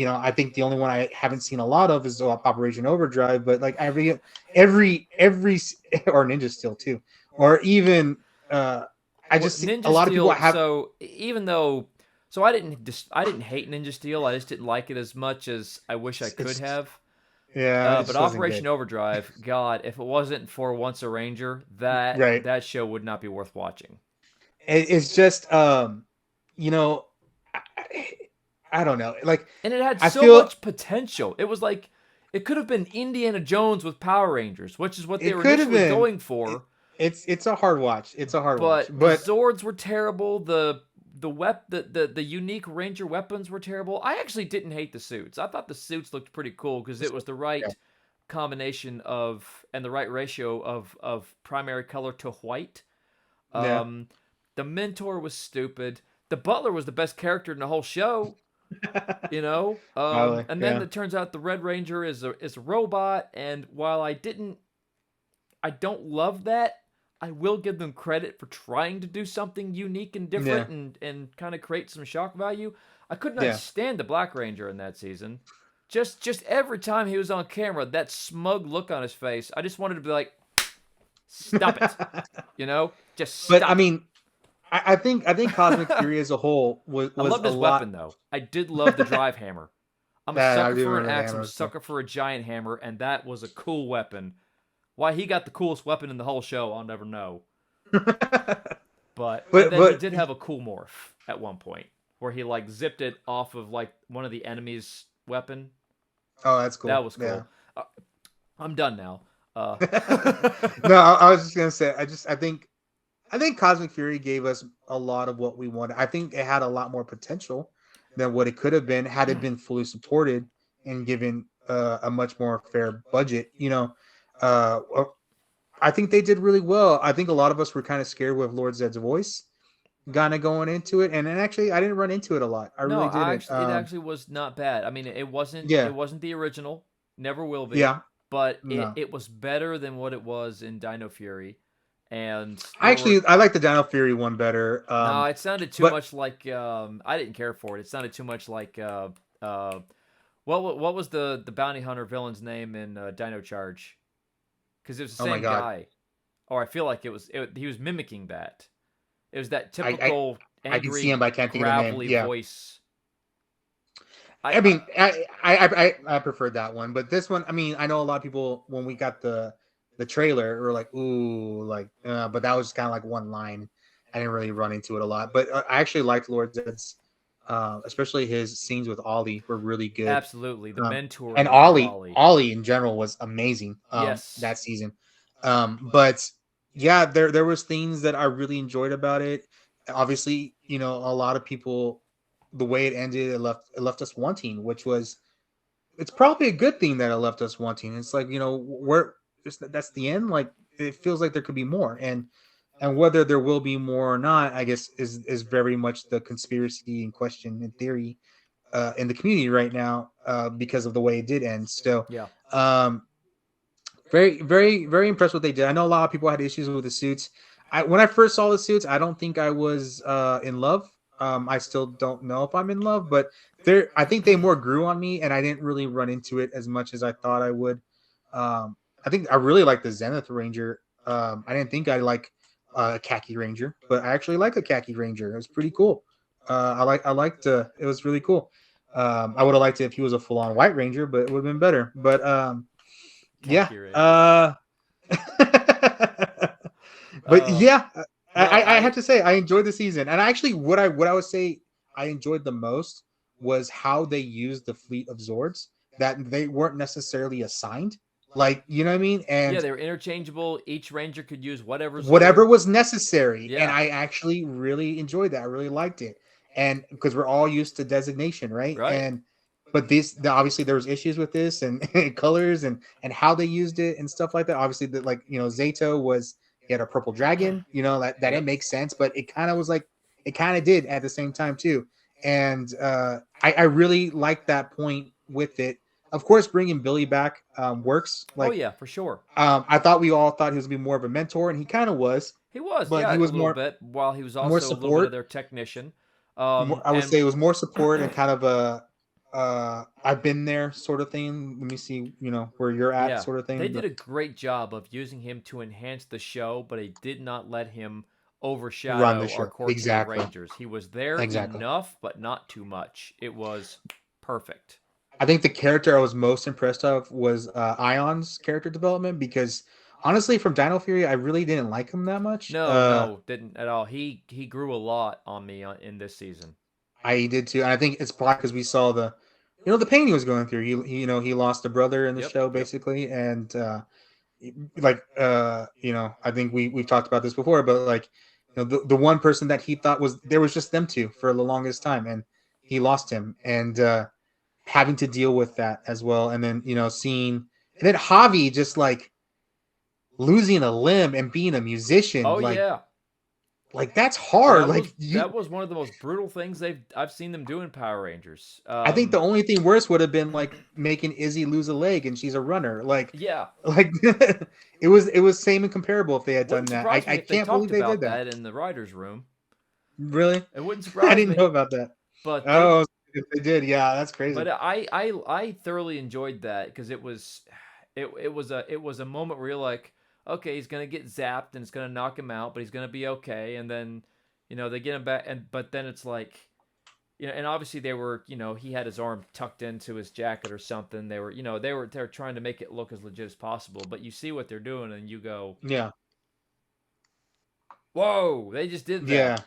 I think the only one I haven't seen a lot of is Operation Overdrive, but like every or Ninja Steel too, or even I Well, just see a Ninja lot of people Steel. have. So even though, so I didn't hate Ninja Steel. I just didn't like it as much as I wish I could It's have. yeah, it But just wasn't good, Operation Overdrive, God, if it wasn't for Once a Ranger, that right? that show would not be worth watching. It's just you know, I, I don't know. Like And it had I so feel much potential. It was like it could have been Indiana Jones with Power Rangers, which is what they it were could have initially been. going It, for. it's a hard watch. It's a hard watch. But the But Zords were terrible. The unique Ranger weapons were terrible. I actually didn't hate the suits. I thought the suits looked pretty cool because it was the yeah, right combination of and the right ratio of primary color to white. yeah, Um, the Mentor was stupid. The Butler was the best character in the whole show. probably, And then yeah, it turns out the Red Ranger is a robot. And while I don't love that. I will give them credit for trying to do something unique and yeah, different and kind of create some shock value. I could not yeah. stand the Black Ranger in that season. Just every time he was on camera, that smug look on his face, I just wanted to be like, stop it. Just But I stop it. mean, I think Cosmic Fury as a whole I was loved a his lot. weapon though. I did love the drive hammer. I'm a That I sucker do for an remember the axe. I'm a hammer too. sucker for a giant hammer, and that was a cool weapon. Why he got the coolest weapon in the whole show, I'll never know. But and but then he but did have a cool morph at one point where he like zipped it off of like one of the enemy's weapon. oh, that's That cool. was Yeah. cool. Uh, I'm done now. No, I was just gonna say. I think Cosmic Fury gave us a lot of what we wanted. I think it had a lot more potential than what it could have been had it been fully supported and given a much more fair budget. Uh, I think they did really well. I think a lot of us were kind of scared with Lord Zed's voice kind of going into it, and then actually I didn't run into it a lot. I no, really I didn't. actually it actually was not bad. I mean, it Yeah, wasn't the original, never will be, yeah, but no. it was better than what it was in Dino Fury, and there were I like the Dino Fury one better. no, it sounded too But much like I didn't care for it. It sounded too much like uh what was the bounty hunter villain's name in Dino Charge? Because it was the oh my same god, guy, or I feel like he was mimicking that. It was that I I, typical I can see angry, him, but I can't think of the name. gravelly Yeah, voice. I I mean, I preferred that one, but this one, I mean, I know a lot of people when we got the trailer were like, ooh, like, but that was kind of like one line. I didn't really run into it a lot, but I actually liked Lord Zed's, especially his scenes with Ollie were really good. absolutely the Um, mentoring and with Ollie. Ollie in general was amazing. Yes. That season. But yeah, there was things that I really enjoyed about it. Obviously, a lot of people, the way it ended, it left us wanting, which was it's probably a good thing that it left us wanting. It's like where that's the end. Like it feels like there could be more, and whether there will be more or not, I guess is very much the conspiracy in question in theory in the community right now because of the way it did end. So, Yeah. um, very, very, very impressed with what they did. I know a lot of people had issues with the suits. When I first saw the suits, I don't think I was in love. I still don't know if I'm in love, but I think they more grew on me, and I didn't really run into it as much as I thought I would. I think I really like the Zenith Ranger. I didn't think I like a khaki Ranger, but I actually like a khaki Ranger. It was pretty cool. I liked it was really cool. I would have liked it if he was a full on White Ranger, but it would have been better. But yeah. Khaki Ranger. But yeah, No, I have to say I enjoyed the season, and actually, what I would say I enjoyed the most was how they used the fleet of Zords that they weren't necessarily assigned, like you know what I mean, yeah, and they were interchangeable. Each ranger could use whatever whatever Zord. was necessary, and Yeah. I actually really enjoyed that. I really liked it, and because we're all used to designation, right? Right. And but obviously there was issues with this and colors and how they used it and stuff like that. Obviously, that like Zato was he had a purple dragon, that it Yep. makes sense, but it kind of was like it kind of did at the same time too. And I really liked that point with it. Of course, bringing Billy back works. Oh Like yeah, for sure. I thought we all thought he was gonna be more of a mentor, and he kind of was, He was, but he yeah, a was little more bit. While he was more also a little bit of support. their technician. I would And say it was more support and kind of a I've been there sort of thing. Let me see, where you're at yeah, sort of they thing. did a great job of using him to enhance the show, but they did not let him Run the overshadow our show core team of exactly, Rangers. He was there exactly. enough, but not too much. It was perfect. I think the character I was most impressed of was Ion's character development because honestly, from Dino Fury, I really didn't like him that much. No, no, didn't at all. He grew a lot on me in this season. I did too, and I think it's probably because we saw the pain he was going through. He lost a brother in the Yep, show yep. basically, and like I think we've talked about this before, but like the one person that he thought was there was just them two for the longest time, and he lost him, and having to deal with that as well, and then seeing, and then Javi just like losing a limb and being a musician, Oh yeah, like that's hard. that was one of the most brutal things I've seen them do in Power Rangers. I think the only thing worse would have been like making Izzy lose a leg and she's a runner. Yeah, Like it was same and comparable if they had done wouldn't that. surprise I me if they can't believe talked they did about that. that in the writers' room. Really? It wouldn't I surprise didn't me, know about that. but they Oh, if they did, yeah, that's but crazy. I thoroughly enjoyed that because it was a moment where you're like, okay, he's gonna get zapped and it's gonna knock him out, but he's gonna be okay. And then, they get him back, and but then it's like, and obviously they were, he had his arm tucked into his jacket or something. They were, they're trying to make it look as legit as possible. But you see what they're doing, and you go, Yeah, whoa, they just did yeah, that.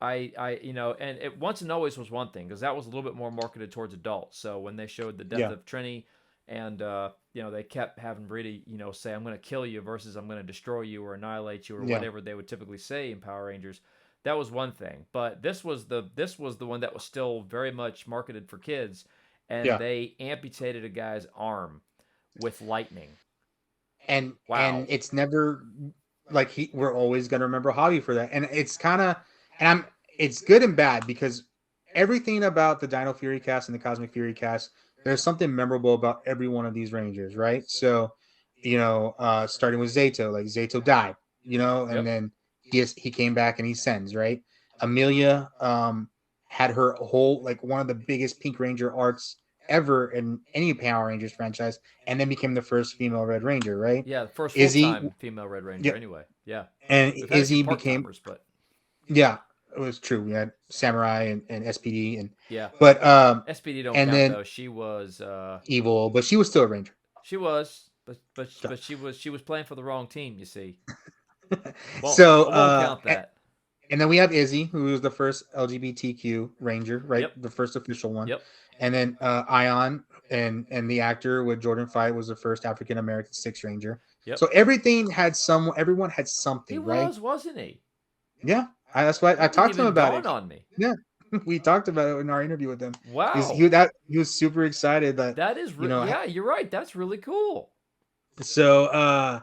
And it once and always was one thing because that was a little bit more marketed towards adults. So when they showed the death yeah, of Trini, and they kept having Brady, say I'm going to kill you versus I'm going to destroy you or annihilate you or yeah, whatever they would typically say in Power Rangers. That was one thing, but this was the one that was still very much marketed for kids, and yeah. they amputated a guy's arm with lightning. And Wow. it's never like we're always gonna remember Javi for that, and it's kind of, and it's good and bad because everything about the Dino Fury cast and the Cosmic Fury cast, there's something memorable about every one of these Rangers, right? So, starting with Zato, like Zato died, and Yep. then he came back and he sends, right? Amelia had her whole, like, one of the biggest Pink Ranger arcs ever in any Power Rangers franchise, and then became the first female Red Ranger, right? Yeah, the first full Izzy, time female Red Ranger. yeah, Anyway, yeah, and we've had a few Izzy part became, timers, but yeah, it was true. We had Samurai and SPD, and yeah. but SPD don't and count then though. Evil, but she was still a Ranger. She was, but she was playing for the wrong team. You see, won't So I won't count that. and then we have Izzy, who was the first LGBTQ Ranger, right? Yep, The first official one. yep, And then Ion and the actor with Jordan Fight was the first African American Six Ranger. yep. So everyone had He something, right? was, wasn't he? Yeah, that's why I That didn't talked to him even about dawn it. on me. Yeah, we talked about it in our interview with him. Wow, He was super excited that that is yeah. You're right. That's really cool. so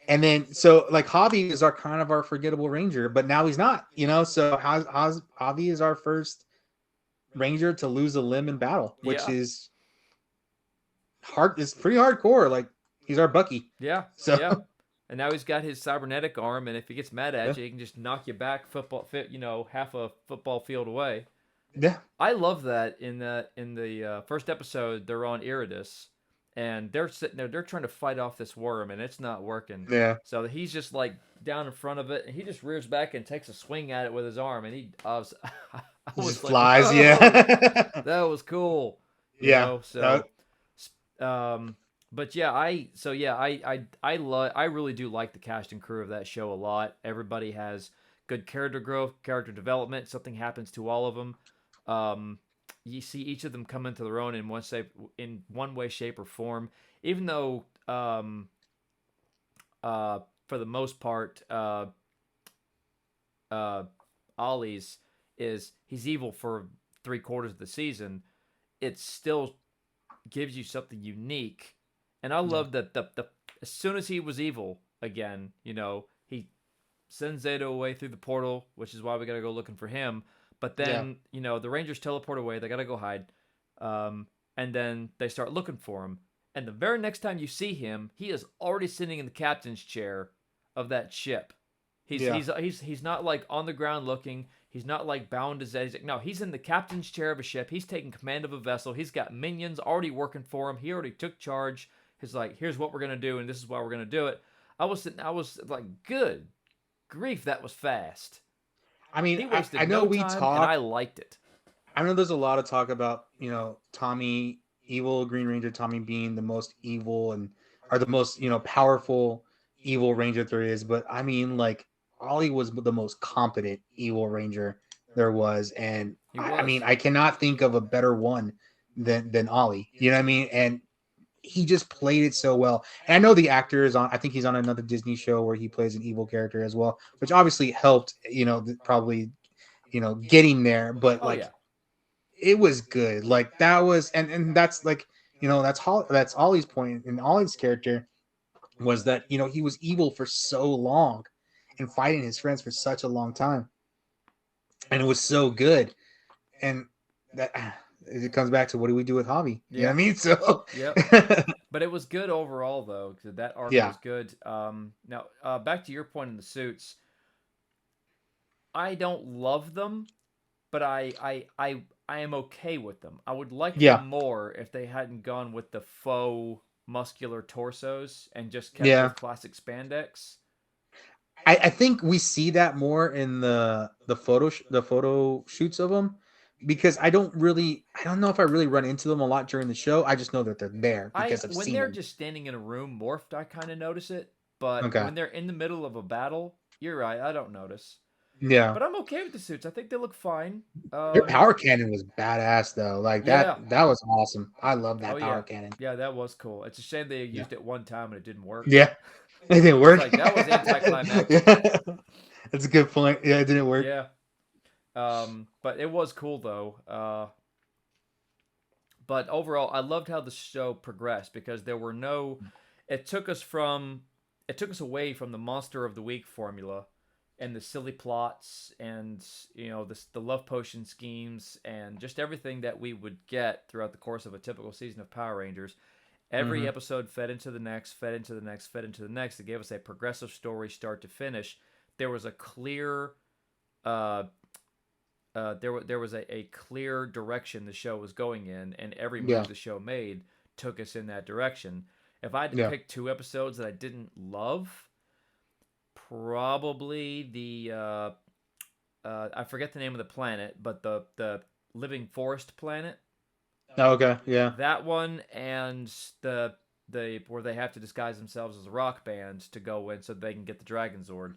and then so like Javi is our kind of our forgettable Ranger, but now he's not. So Javi is our first Ranger to lose a limb in battle, which Yeah, is hard. It's pretty hardcore. Like he's our Bucky. yeah, So yeah. And now he's got his cybernetic arm, and if he gets mad yeah, at you, he can just knock you back half a football field away. yeah, I love that in the first episode they're on Iridus, and they're sitting there, they're trying to fight off this worm, and it's not working. yeah. So he's just like down in front of it, and he just rears back and takes a swing at it with his arm, and I He just was like, flies. whoa, Yeah, that was cool, yeah. So, but yeah, I really do like the cast and crew of that show a lot. Everybody has good character growth, character development. Something happens to all of them. You see each of them come into their own in one way, shape, or form. Even though, for the most part, uh, Ollie's he's evil for 3/4 of the season. It still gives you something unique, and I Yeah, love that the as soon as he was evil again, he sends Zeta away through the portal, which is why we gotta go looking for him. But yeah, then, the Rangers teleport away. They gotta go hide, and then they start looking for him. And the very next time you see him, he is already sitting in the captain's chair of that ship. He's yeah. he's he's not like on the ground looking. He's not like bound to Zeta. No, he's in the captain's chair of a ship. He's taking command of a vessel. He's got minions already working for him. He already took charge. He's like, here's what we're gonna do, and this is why we're gonna do it. I was like, good grief, that was fast. I mean, He I wasted know no we time, and I talk. liked it. I know there's a lot of talk about Tommy, evil Green Ranger Tommy being the most evil and or the most powerful evil Ranger there is, but I mean like Ollie was the most competent evil Ranger there was, and He I mean was. I cannot think of a better one than Ollie. You know what I mean? And he just played it so well. And I know the actor is on. I think he's on another Disney show where he plays an evil character as well, which obviously helped. Probably getting there. But Oh like yeah, it was good. Like that was, and that's like that's Ollie's point, and Ollie's character was that he was evil for so long and fighting his friends for such a long time, and it was so good. And that it comes back to, what do we do with Javi? You know what yeah, I mean? So yep. But it was good overall, though. 'Cause that arc yeah, was good. Now back to your point in the suits. I don't love them, but I am okay with them. I would like them yeah, more if they hadn't gone with the faux muscular torsos and just kept yeah. with classic spandex. I think we see that more in the photo shoots of them, because I don't know if I really run into them a lot during the show. I just know that they're there I because I've when seen they're them. just standing in a room morphed, I kind of notice it, but Okay, when they're in the middle of a battle, you're right, I don't notice. yeah. But I'm okay with the suits. I think they look fine. Their power cannon was badass though. Like that Yeah. that was awesome. I love Oh that power yeah. cannon. Yeah, that was cool. It's a shame they Yeah. used it one time and it didn't work. Yeah. It didn't It's work. like that was anticlimactic. Yeah. That's a good point. Yeah, it didn't work. Yeah. But it was cool though. But overall, I loved how the show progressed because there were no. It took us from. It took us away from the monster of the week formula, and the silly plots, and the love potion schemes, and just everything that we would get throughout the course of a typical season of Power Rangers. Every Hmm. episode fed into the next, fed into the next, fed into the next. It gave us a progressive story, start to finish. There was a clear uh, there was a clear direction the show was going in, and every Yeah. move the show made took us in that direction. If I had to Yeah. pick two episodes that I didn't love, probably the I forget the name of the planet, but the living forest planet. Oh, okay. Yeah. That one and the where they have to disguise themselves as a rock band to go in so they can get the Dragon Zord.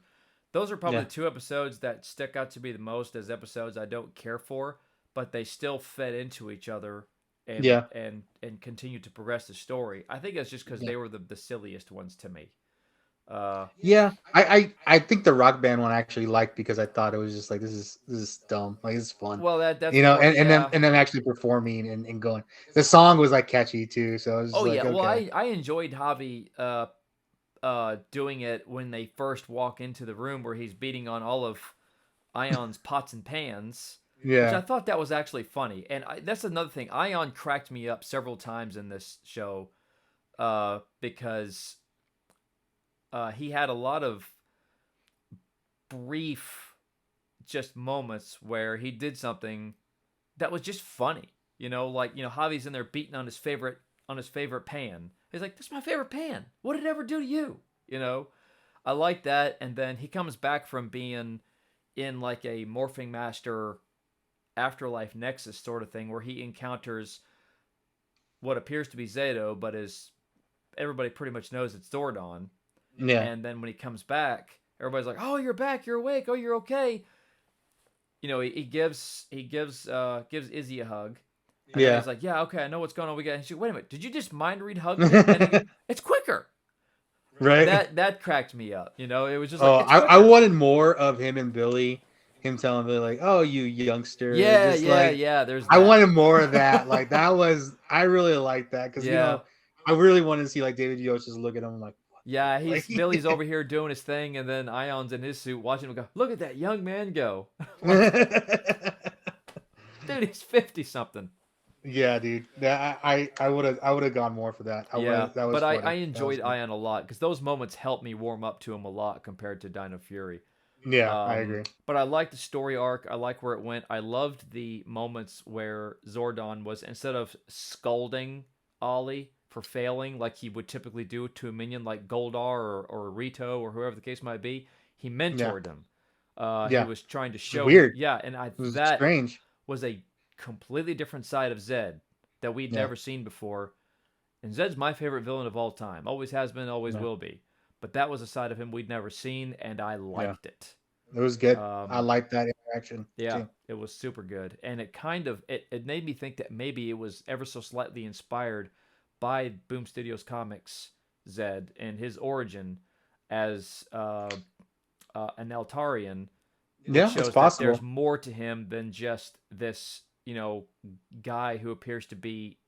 Those are probably Yeah. the two episodes that stick out to me the most as episodes I don't care for, but they still fed into each other and Yeah. and continue to progress the story. I think it's just because Yeah. they were the silliest ones to me. Uh, Yeah. I think the Rock Band one I actually liked, because I thought it was just like, this is dumb. Like, this is fun. well, that's more And then yeah. actually performing and going. The song was like catchy too, so I was just Oh like, yeah. Well, okay. I enjoyed Javi doing it when they first walk into the room where he's beating on all of Ion's pots and pans, which I Yeah. thought that was actually funny. And that's another thing. Ion cracked me up several times in this show because he had a lot of brief, just moments where he did something that was just funny. Javi's in there beating on his favorite pan. He's like, "That's my favorite pan. What did it ever do to you?" You know, I like that. And then he comes back from being in like a morphing master afterlife nexus sort of thing where he encounters what appears to be Zato, but is everybody pretty much knows it's Zordon. Yeah. And then when he comes back, everybody's like, "Oh, you're back. You're awake. Oh, you're okay." He gives Izzy a hug, and then Yeah. he's like, "Yeah, okay, I know what's going on. We got." And she's like, "Wait a minute, did you just mind read hug me?" And it's quicker. Right. That cracked me up. It was just like Oh, it's I quicker. wanted more of him and Billy, him telling Billy like, "Oh, you youngster," Yeah, just yeah, like, yeah. There's I that. wanted more of that. Like that was, I really liked that, because Yeah, I really wanted to see like David Yost just look at him like, yeah. like, He's Billy's over here doing his thing, and then Ion's in his suit watching him go. Look at that young man go. Like, dude, he's 50 something. yeah, dude. That I would have gone more for that. Yeah, That was but I funny. That was enjoyed good. Ion a lot because those moments helped me warm up to him a lot compared to Dino Fury. Yeah, I agree. But I liked the story arc. I like where it went. I loved the moments where Zordon was, instead of scolding Ollie for failing like he would typically do to a minion like Goldar or Rito or whoever the case might be, he Yeah, mentored him. He yeah. was trying to It's show him, weird. yeah, and It was that strange. was a completely different side of Zed that we'd Yeah, never seen before. And Zed's my favorite villain of all time. Always has been, always yeah, will be. But that was a side of him we'd never seen, and I yeah. liked it. It was good. I Um, liked that interaction yeah, too. it was super good, and it kind of it made me think that maybe it was ever so slightly inspired by Boom Studios Comics Zed and his origin as an Eltarian, which Yeah, it's shows that there's possible. more to him than just this, guy who appears to be,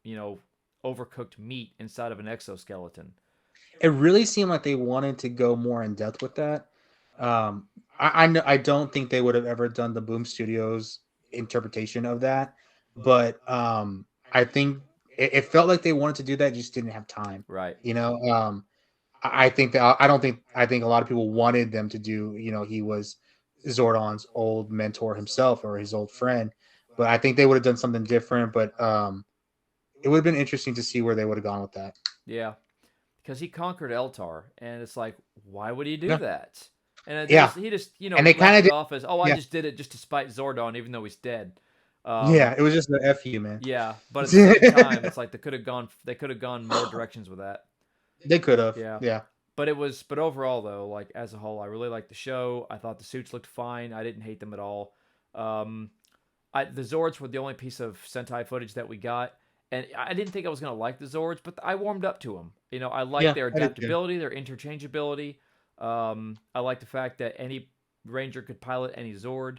you know, overcooked meat inside of an exoskeleton. It really seemed like they wanted to go more in depth with that. I don't think they would have ever done the Boom Studios interpretation of that, but I think it felt like they wanted to do that, just didn't have time. Right. You know, I think that I don't think I think a lot of people wanted them to do. He was Zordon's old mentor himself or his old friend, but I think they would have done something different. But it would have been interesting to see where they would have gone with that. Yeah. Because he conquered Eltar, and it's like, why would he do Yeah, that? And they yeah, just he just and they kind left of it did. off as, oh, I Yeah, just did it just to spite Zordon, even though he's dead. Um, yeah, it was just the F you, man. yeah, but at the same time, it's like they could have gone more directions with that. They could have. Yeah, Yeah. but overall though, like as a whole, I really liked the show. I thought the suits looked fine. I didn't hate them at all. Um, the Zords were the only piece of Sentai footage that we got, and I didn't think I was gonna like the Zords, but I warmed up to them. I like Yeah, their I did too. adaptability, their interchangeability. I like the fact that any Ranger could pilot any Zord.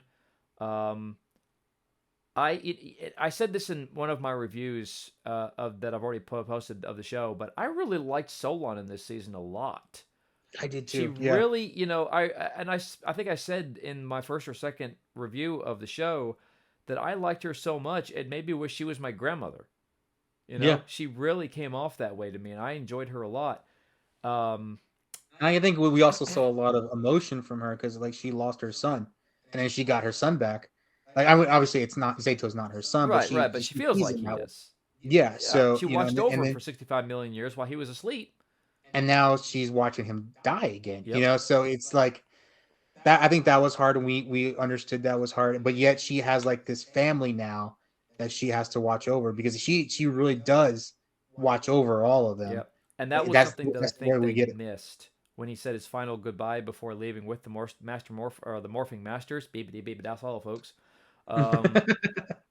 Um, I said this in one of my reviews of that I've already posted of the show, but I really liked Solon in this season a lot. I did She too. Yeah. really, I think I said in my first or second review of the show that I liked her so much it made me wish she was my grandmother. Yeah. She really came off that way to me, and I enjoyed her a lot. Um, And I think we also saw a lot of emotion from her because like she lost her son, and then she got her son back. Like I mean, obviously it's not Zato's not her son, but right, she right, but she she feels sees like him he that way. is. Yeah. Yeah, So she watched and over him then for 65 million years while he was asleep. and now she's watching him die again. Yep, So it's like that. I think that was hard, and we understood that was hard. But yet she has like this family now that she has to watch over because she really does watch over all of them. yep. And that was That's something that I that's the way think we they get it. missed when he said his final goodbye before leaving with the Master Morph or the Morphing Masters. Beep, beep, that's all, folks. Um,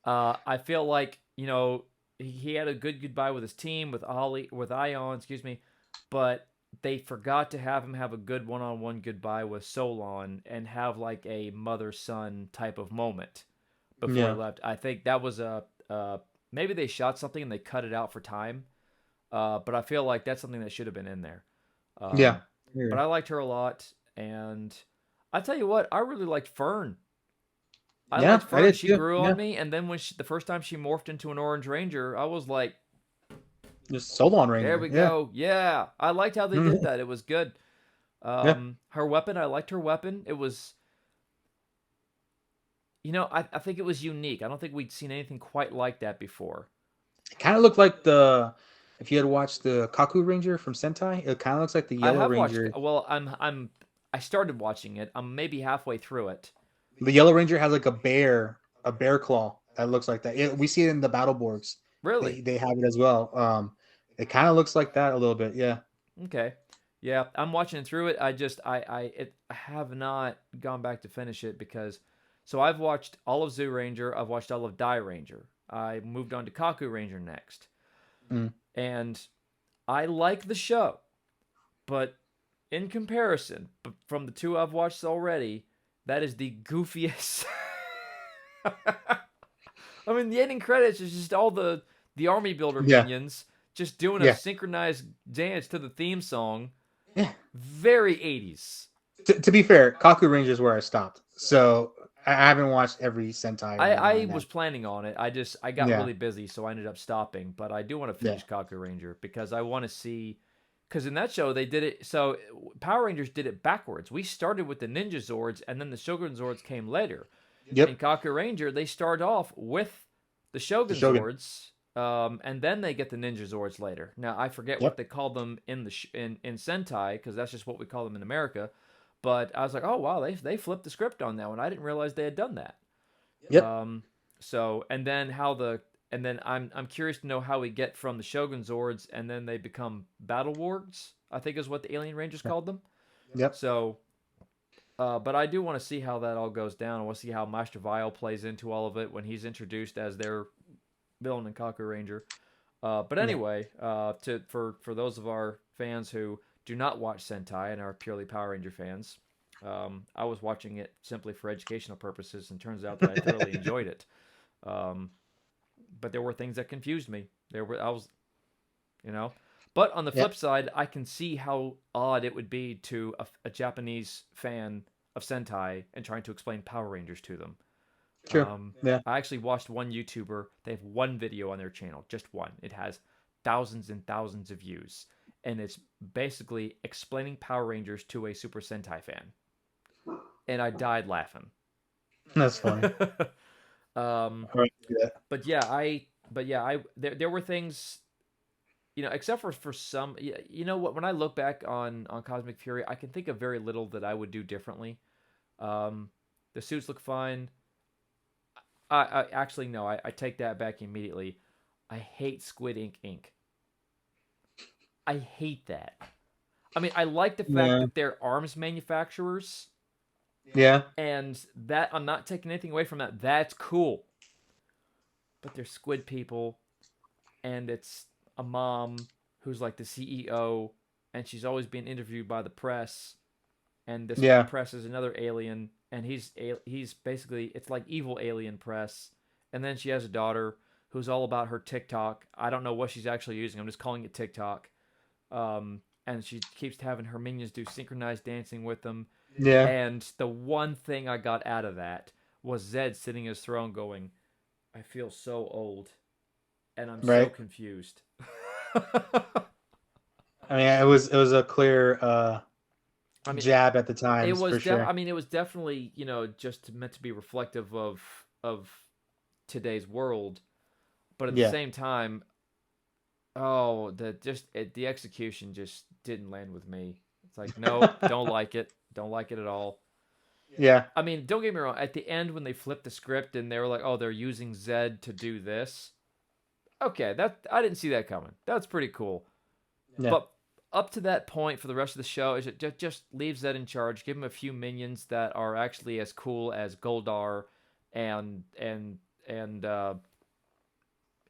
I feel like he had a good goodbye with his team with Ion, excuse me, but they forgot to have him have a good one-on-one goodbye with Solon and have like a mother-son type of moment before he Yeah. left. I think that was maybe they shot something and they cut it out for time, but I feel like that's something that should have been in there. Yeah. Um, Yeah. but I liked her a lot, and I tell you what, I really liked Fern. I liked Yeah, I Fern. did She too. grew Yeah. on me, and then the first time she morphed into an Orange Ranger, I was like, Just Solon "There Ranger. we Yeah. go." Yeah, I liked how they did that. It was good. Yeah. Her weapon, I liked her weapon. It was, I think it was unique. I don't think we'd seen anything quite like that before. It kind of looked like the if you had watched the Kaku Ranger from Sentai, it kind of looks like the I Yellow have watched. Ranger. Well, I started watching it. I'm maybe halfway through it. The Yellow Ranger has like a bear claw that looks like that. We see it in the battle boards. Really? They have it as well. It kind of looks like that a little bit. Yeah. Okay. Yeah, I'm watching through it. I have not gone back to finish it because so I've watched all of Zoo Ranger, I've watched all of Die Ranger. I moved on to Kaku Ranger next. Mm. And I like the show, but in comparison, from the two I've watched already, that is the goofiest. I mean, the ending credits is just all the army builder Yeah. minions just doing a Yeah. synchronized dance to the theme song. Yeah. Very 80s. To be fair, Kaku Ranger is where I stopped. So I haven't watched every Sentai or I anything like was that. planning on it. I got Yeah. really busy, so I ended up stopping. But I do want to Yeah. finish Kaku Ranger because I want to see. Because in that show they did it. So Power Rangers did it backwards. We started with the Ninja Zords, and then the Shogun Zords came later. In Yep. Kaku Ranger, they start off with the The Shogun Shogun. Zords, and then they get the Ninja Zords later. Now I forget what Yep. they called them in in Sentai because that's just what we call them in America. But I was like, oh wow, they flipped the script on that one. I didn't realize they had done that. Yep. Um, and then I'm curious to know how we get from the Shogun Zords and then they become Battle Wargs. I think is what the Alien Rangers called them. Yep. So, but I do want to see how that all goes down. I want to see how Master Vile plays into all of it when he's introduced as their villain in Kaku Ranger. But Yeah. anyway, for those of our fans who do not watch Sentai and are purely Power Ranger fans, I was watching it simply for educational purposes, and turns out that I thoroughly enjoyed it. Um, but there were things that confused me. There were I was you know. But on the Yeah. flip side, I can see how odd it would be to a Japanese fan of Sentai and trying to explain Power Rangers to them. True. Yeah. I actually watched one YouTuber. They have one video on their channel, just one. It has thousands and thousands of views, and it's basically explaining Power Rangers to a Super Sentai fan. And I died laughing. That's funny. um, All right. Yeah. but yeah, I there were things, except for some. You know what? When I look back on Cosmic Fury, I can think of very little that I would do differently. Um, the suits look fine. I actually no, I take that back immediately. I hate Squid Ink. I hate that. I mean, I like the fact Yeah. that they're arms manufacturers, Yeah. and that I'm not taking anything away from that. That's cool. But they're squid people, and it's a mom who's like the CEO, and she's always being interviewed by the press, and this Yeah. press is another alien, and he's basically, it's like evil alien press. And then she has a daughter who's all about her TikTok. I don't know what she's actually using. I'm just calling it TikTok. And she keeps having her minions do synchronized dancing with them. Yeah. And the one thing I got out of that was Zed sitting in his throne going, "I feel so old, and I'm so Right. confused." I mean, it was a clear I mean, jab at the times for I sure. mean, it was definitely, just meant to be reflective of today's world, but at the Yeah. same time, oh, the execution just didn't land with me. It's like, nope, don't like it, don't like it at all. Yeah. I mean, don't get me wrong. At the end, when they flipped the script and they were like, "Oh, they're using Zed to do this," okay, that I didn't see that coming. That's pretty cool. Yeah. But up to that point, for the rest of the show, is it just leave Zed in charge, give him a few minions that are actually as cool as Goldar and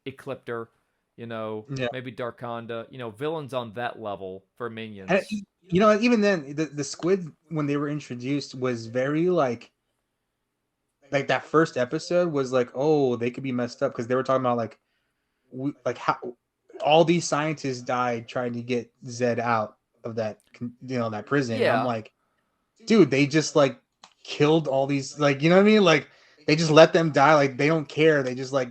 Ecliptor, Yeah. maybe Darkonda, villains on that level for And minions. even then, the squid when they were introduced was very like that first episode was like, oh, they could be messed up because they were talking about like how all these scientists died trying to get Zed out of that prison. And I'm Yeah. like, dude, they just like killed all these, like, you know what I mean? Like they just let them die, like they don't care. They just like,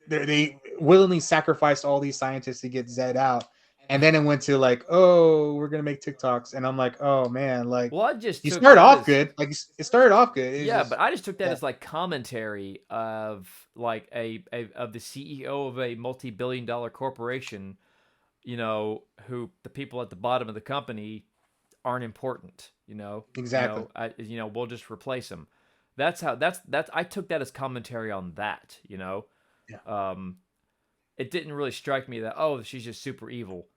they willingly sacrificed all these scientists to get Zed out. And then it went to like, oh, we're gonna make TikToks, and I'm like, oh man, like Well, I just you took start that off as good, like it started off good. It's yeah, just but I just took that yeah, as like commentary of like of the CEO of a multi-billion-dollar corporation, who the people at the bottom of the company aren't important. exactly. We'll just replace them. That's I took that as commentary on that. Yeah, Um, it didn't really strike me that, oh, she's just super evil,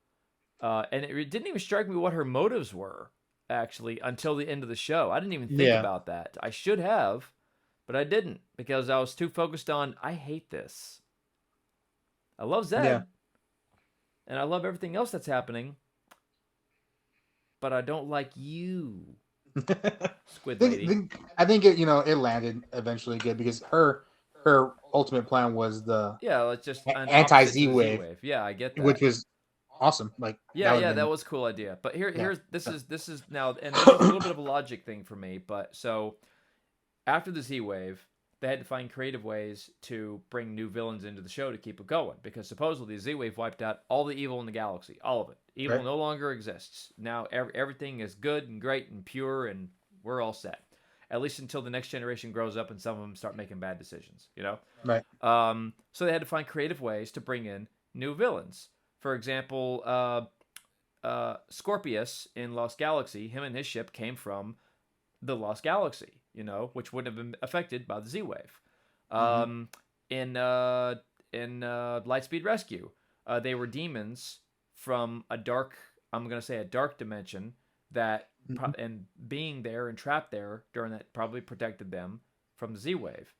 and it didn't even strike me what her motives were actually until the end of the show. I didn't even think yeah, about that. I should have, but I didn't because I was too focused on I hate this. I love yeah. Zed and I love everything else that's happening, but I don't like you, Squid Lady. I think it landed eventually good because her ultimate plan was the Yeah, it's just an anti opposite to Z the Z wave, Wave. Yeah, I get which that. was awesome. Like that Yeah, would have yeah, that been was a cool idea. But yeah. here's this So, is now, and this is a little bit of a logic thing for me. But so after the Z Wave, they had to find creative ways to bring new villains into the show to keep it going because supposedly Z Wave wiped out all the evil in the galaxy, all of it. Evil right? no longer exists. Now everything is good and great and pure, and we're all set. At least until the next generation grows up and some of them start making bad decisions. Right. So they had to find creative ways to bring in new villains. For example, Scorpius in Lost Galaxy, him and his ship came from the Lost Galaxy, which wouldn't have been affected by the Z Wave. Mm-hmm. Um, in Lightspeed Rescue, they were demons from I'm gonna say a dark dimension that, Mm-hmm. and being there and trapped there during that probably protected them from the Z Wave.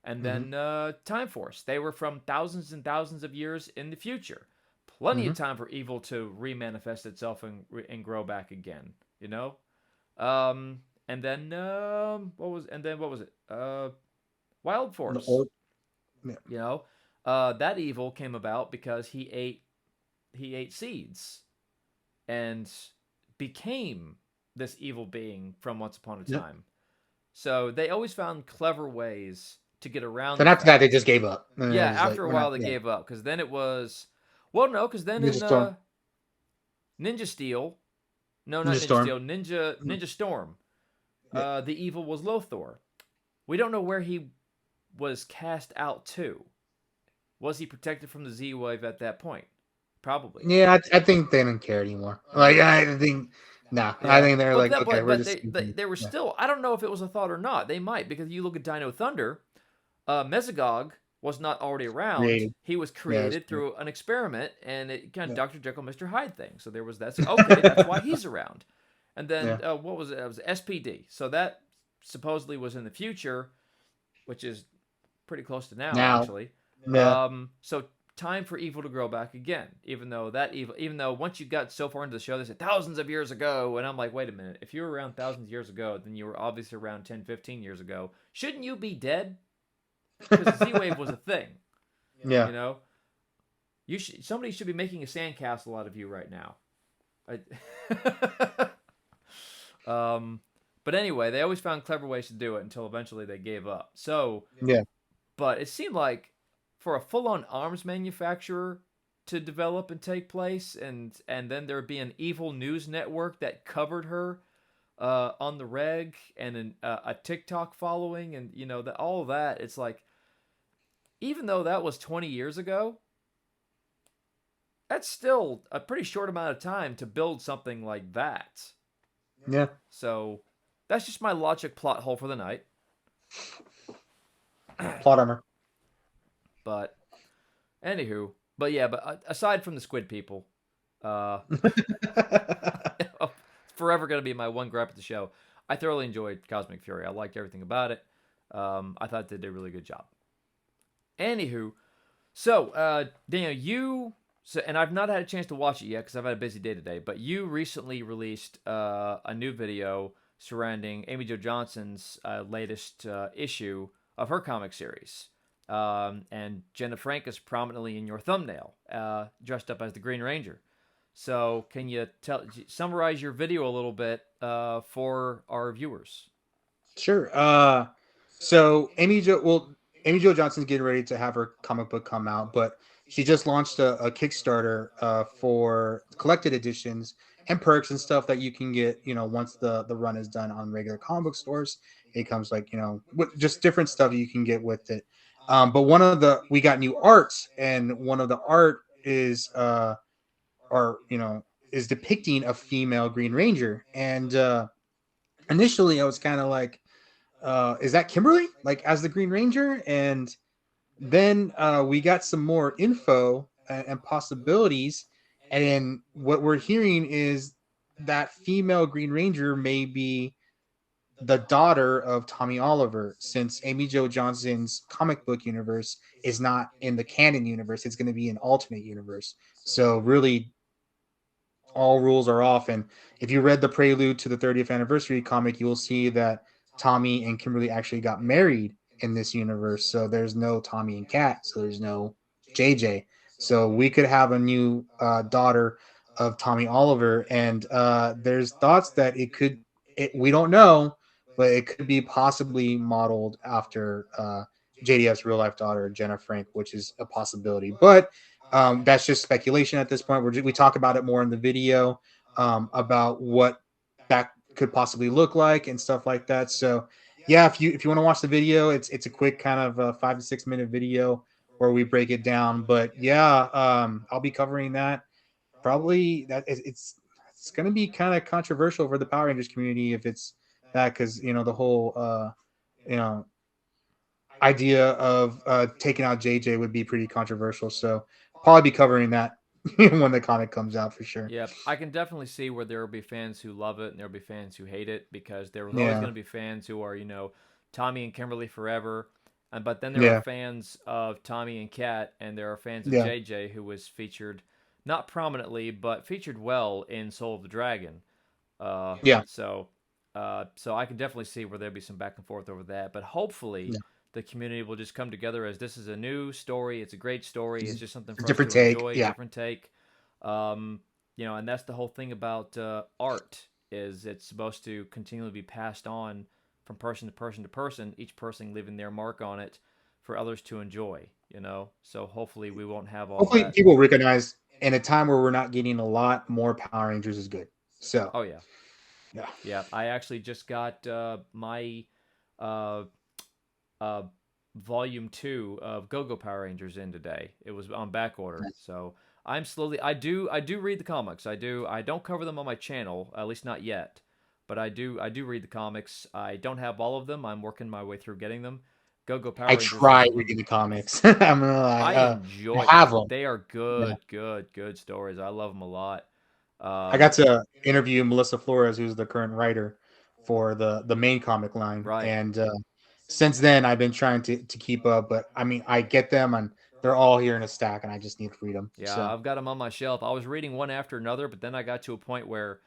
And Hmm. then Time Force. They were from thousands and thousands of years in the future. Plenty of Hmm. time for evil to remanifest itself and grow back again. You know. Um, and then what was it? Wild The Force. old, yeah. You know, that evil came about because he ate seeds and became this evil being from once upon a Yeah. time. So they always found clever ways to get around Then the after that, they fact. just gave up. And Yeah, it was like, after a we're not. while they Yeah. gave up because then it was, well, no, because then Ninja in Storm. Ninja Steel, no, not Ninja Ninja Storm. Steel, Ninja Storm, Yeah. the evil was Lothor. We don't know where he was cast out to. Was he protected from the Z Wave at that point? Probably. Yeah, I think they didn't care anymore. Like, I think, nah, I Yeah, think they're but like, that, okay, we're but just, they were yeah, still. I don't know if it was a thought or not. They might because you look at Dino Thunder. Mesogog was not already around. created. He was Yeah, it's created through an experiment, and it kind of yeah, Dr. Jekyll, Mr. Hyde thing. So there was that. So okay, that's why he's around. And then yeah. what was it? It was SPD. So that supposedly was in the future, which is pretty close to now, Now, actually. yeah, So time for evil to grow back again. Even though once you got so far into the show, they said thousands of years ago, and I'm like, wait a minute. If you were around thousands of years ago, then you were obviously around 10, 15 years ago. Shouldn't you be dead? Because the Z Wave was a thing. yeah. You know, somebody should be making a sandcastle out of you right now. I, um, but anyway, they always found clever ways to do it until eventually they gave up. So, Yeah. but it seemed like for a full-on arms manufacturer to develop and take place, and then there would be an evil news network that covered her on the reg, and a TikTok following, and that all of that. It's like, even though that was 20 years ago, that's still a pretty short amount of time to build something like that. Yeah. So that's just my logic plot hole for the night. Plot armor. But anywho, but yeah, but aside from the squid people, uh, forever gonna be my one gripe at the show. I thoroughly enjoyed Cosmic Fury. I liked everything about it. I thought they did a really good job. Anywho, so Daniel, and I've not had a chance to watch it yet because I've had a busy day today. But you recently released a new video surrounding Amy Jo Johnson's latest issue of her comic series. And Jenna Frank is prominently in your thumbnail, dressed up as the Green Ranger. So, can you summarize your video a little bit for our viewers? Sure. So Amy Jo Johnson's getting ready to have her comic book come out, but she just launched a Kickstarter for collected editions and perks and stuff that you can get, once the run is done on regular comic book stores. It comes like, with just different stuff you can get with it. But we got new art, and one of the art are, is depicting a female Green Ranger. And initially I was kind of like, is that Kimberly, like, as the Green Ranger? And then we got some more info and possibilities, and then what we're hearing is that female Green Ranger may be the daughter of Tommy Oliver, since Amy Jo Johnson's comic book universe is not in the canon universe. It's going to be an alternate universe. So really, all rules are off. And if you read the prelude to the 30th anniversary comic, you will see that Tommy and Kimberly actually got married in this universe. So there's no Tommy and Kat. So there's no JJ. So we could have a new daughter of Tommy Oliver. And there's thoughts that we don't know, but it could be possibly modeled after JDF's real life daughter, Jenna Frank, which is a possibility. But that's just speculation at this point. We talk about it more in the video, about what that could possibly look like and stuff like that. So yeah, if you want to watch the video, it's a quick kind of 5 to 6 minute video where we break it down. But yeah, I'll be covering that. Probably it's going to be kind of controversial for the Power Rangers community if it's that, because the whole you know idea of taking out JJ would be pretty controversial. So probably be covering that when the comic comes out for sure. Yeah, I can definitely see where there will be fans who love it and there will be fans who hate it because there was always Yeah. going to be fans who are, Tommy and Kimberly forever. And but then there are Yeah. fans of Tommy and Kat, and there are fans of Yeah. JJ, who was featured not prominently, but featured well in Soul of the Dragon. Uh, Yeah. so, so I can definitely see where there'll be some back and forth over that. But hopefully, Yeah. the community will just come together as this is a new story. It's a great story. It's just something A for us different to take. enjoy, Yeah. different take. And that's the whole thing about art is it's supposed to continually be passed on from person to person to person. Each person leaving their mark on it for others to enjoy. So hopefully we won't have all Hopefully, that. people recognize in a time where we're not getting a lot more Power Rangers is good. So, Oh yeah. yeah. Yeah, I actually just got my uh, uh, volume 2 of Go Go Power Rangers in today. It was on back order, Nice. so I'm slowly. I do read the comics. I do. I don't cover them on my channel, at least not yet. But I do read the comics. I don't have all of them. I'm working my way through getting them. Go Go I Power Rangers is try the one. reading the comics. I'm gonna lie. I I enjoy. have them. They are Yeah. good, good, good stories. I love them a lot. I got to interview Melissa Flores, who's the current writer for the main comic line, Right. and since then I've been trying to keep up. But I mean, I get them, and they're all here in a stack, and I just need to read them. Yeah, So I've got them on my shelf. I was reading one after another, but then I got to a point where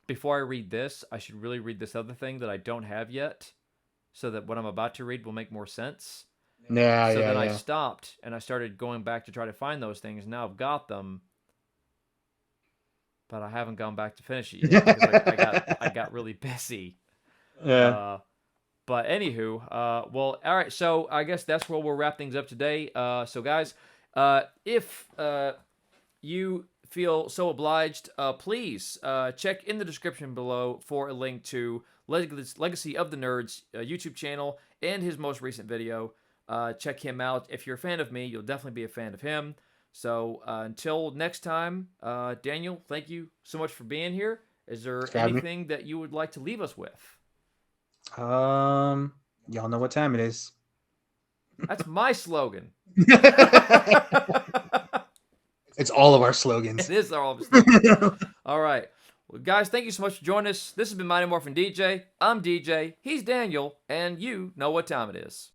before I read this, I should really read this other thing that I don't have yet, so that what I'm about to read will make more sense. yeah, So yeah, then I yeah. stopped and I started going back to try to find those things. Now I've got them, but I haven't gone back to finish it yet because I got really busy. Yeah. Uh, but anywho, well, all right. So I guess that's where we'll wrap things up today. So guys, if you feel so obliged, please check in the description below for a link to Legacy of the Nerds YouTube channel and his most recent video. Check him out. If you're a fan of me, you'll definitely be a fan of him. So until next time, Daniel, thank you so much for being here. Is there Thanks for having anything that you would like to leave us with? me. Y'all know what time it is. That's my slogan. It's all of our It slogans. is our slogan. All right. Well, guys, thank you so much for joining us. This has been Mighty Morphin DJ. I'm DJ. He's Daniel. And you know what time it is.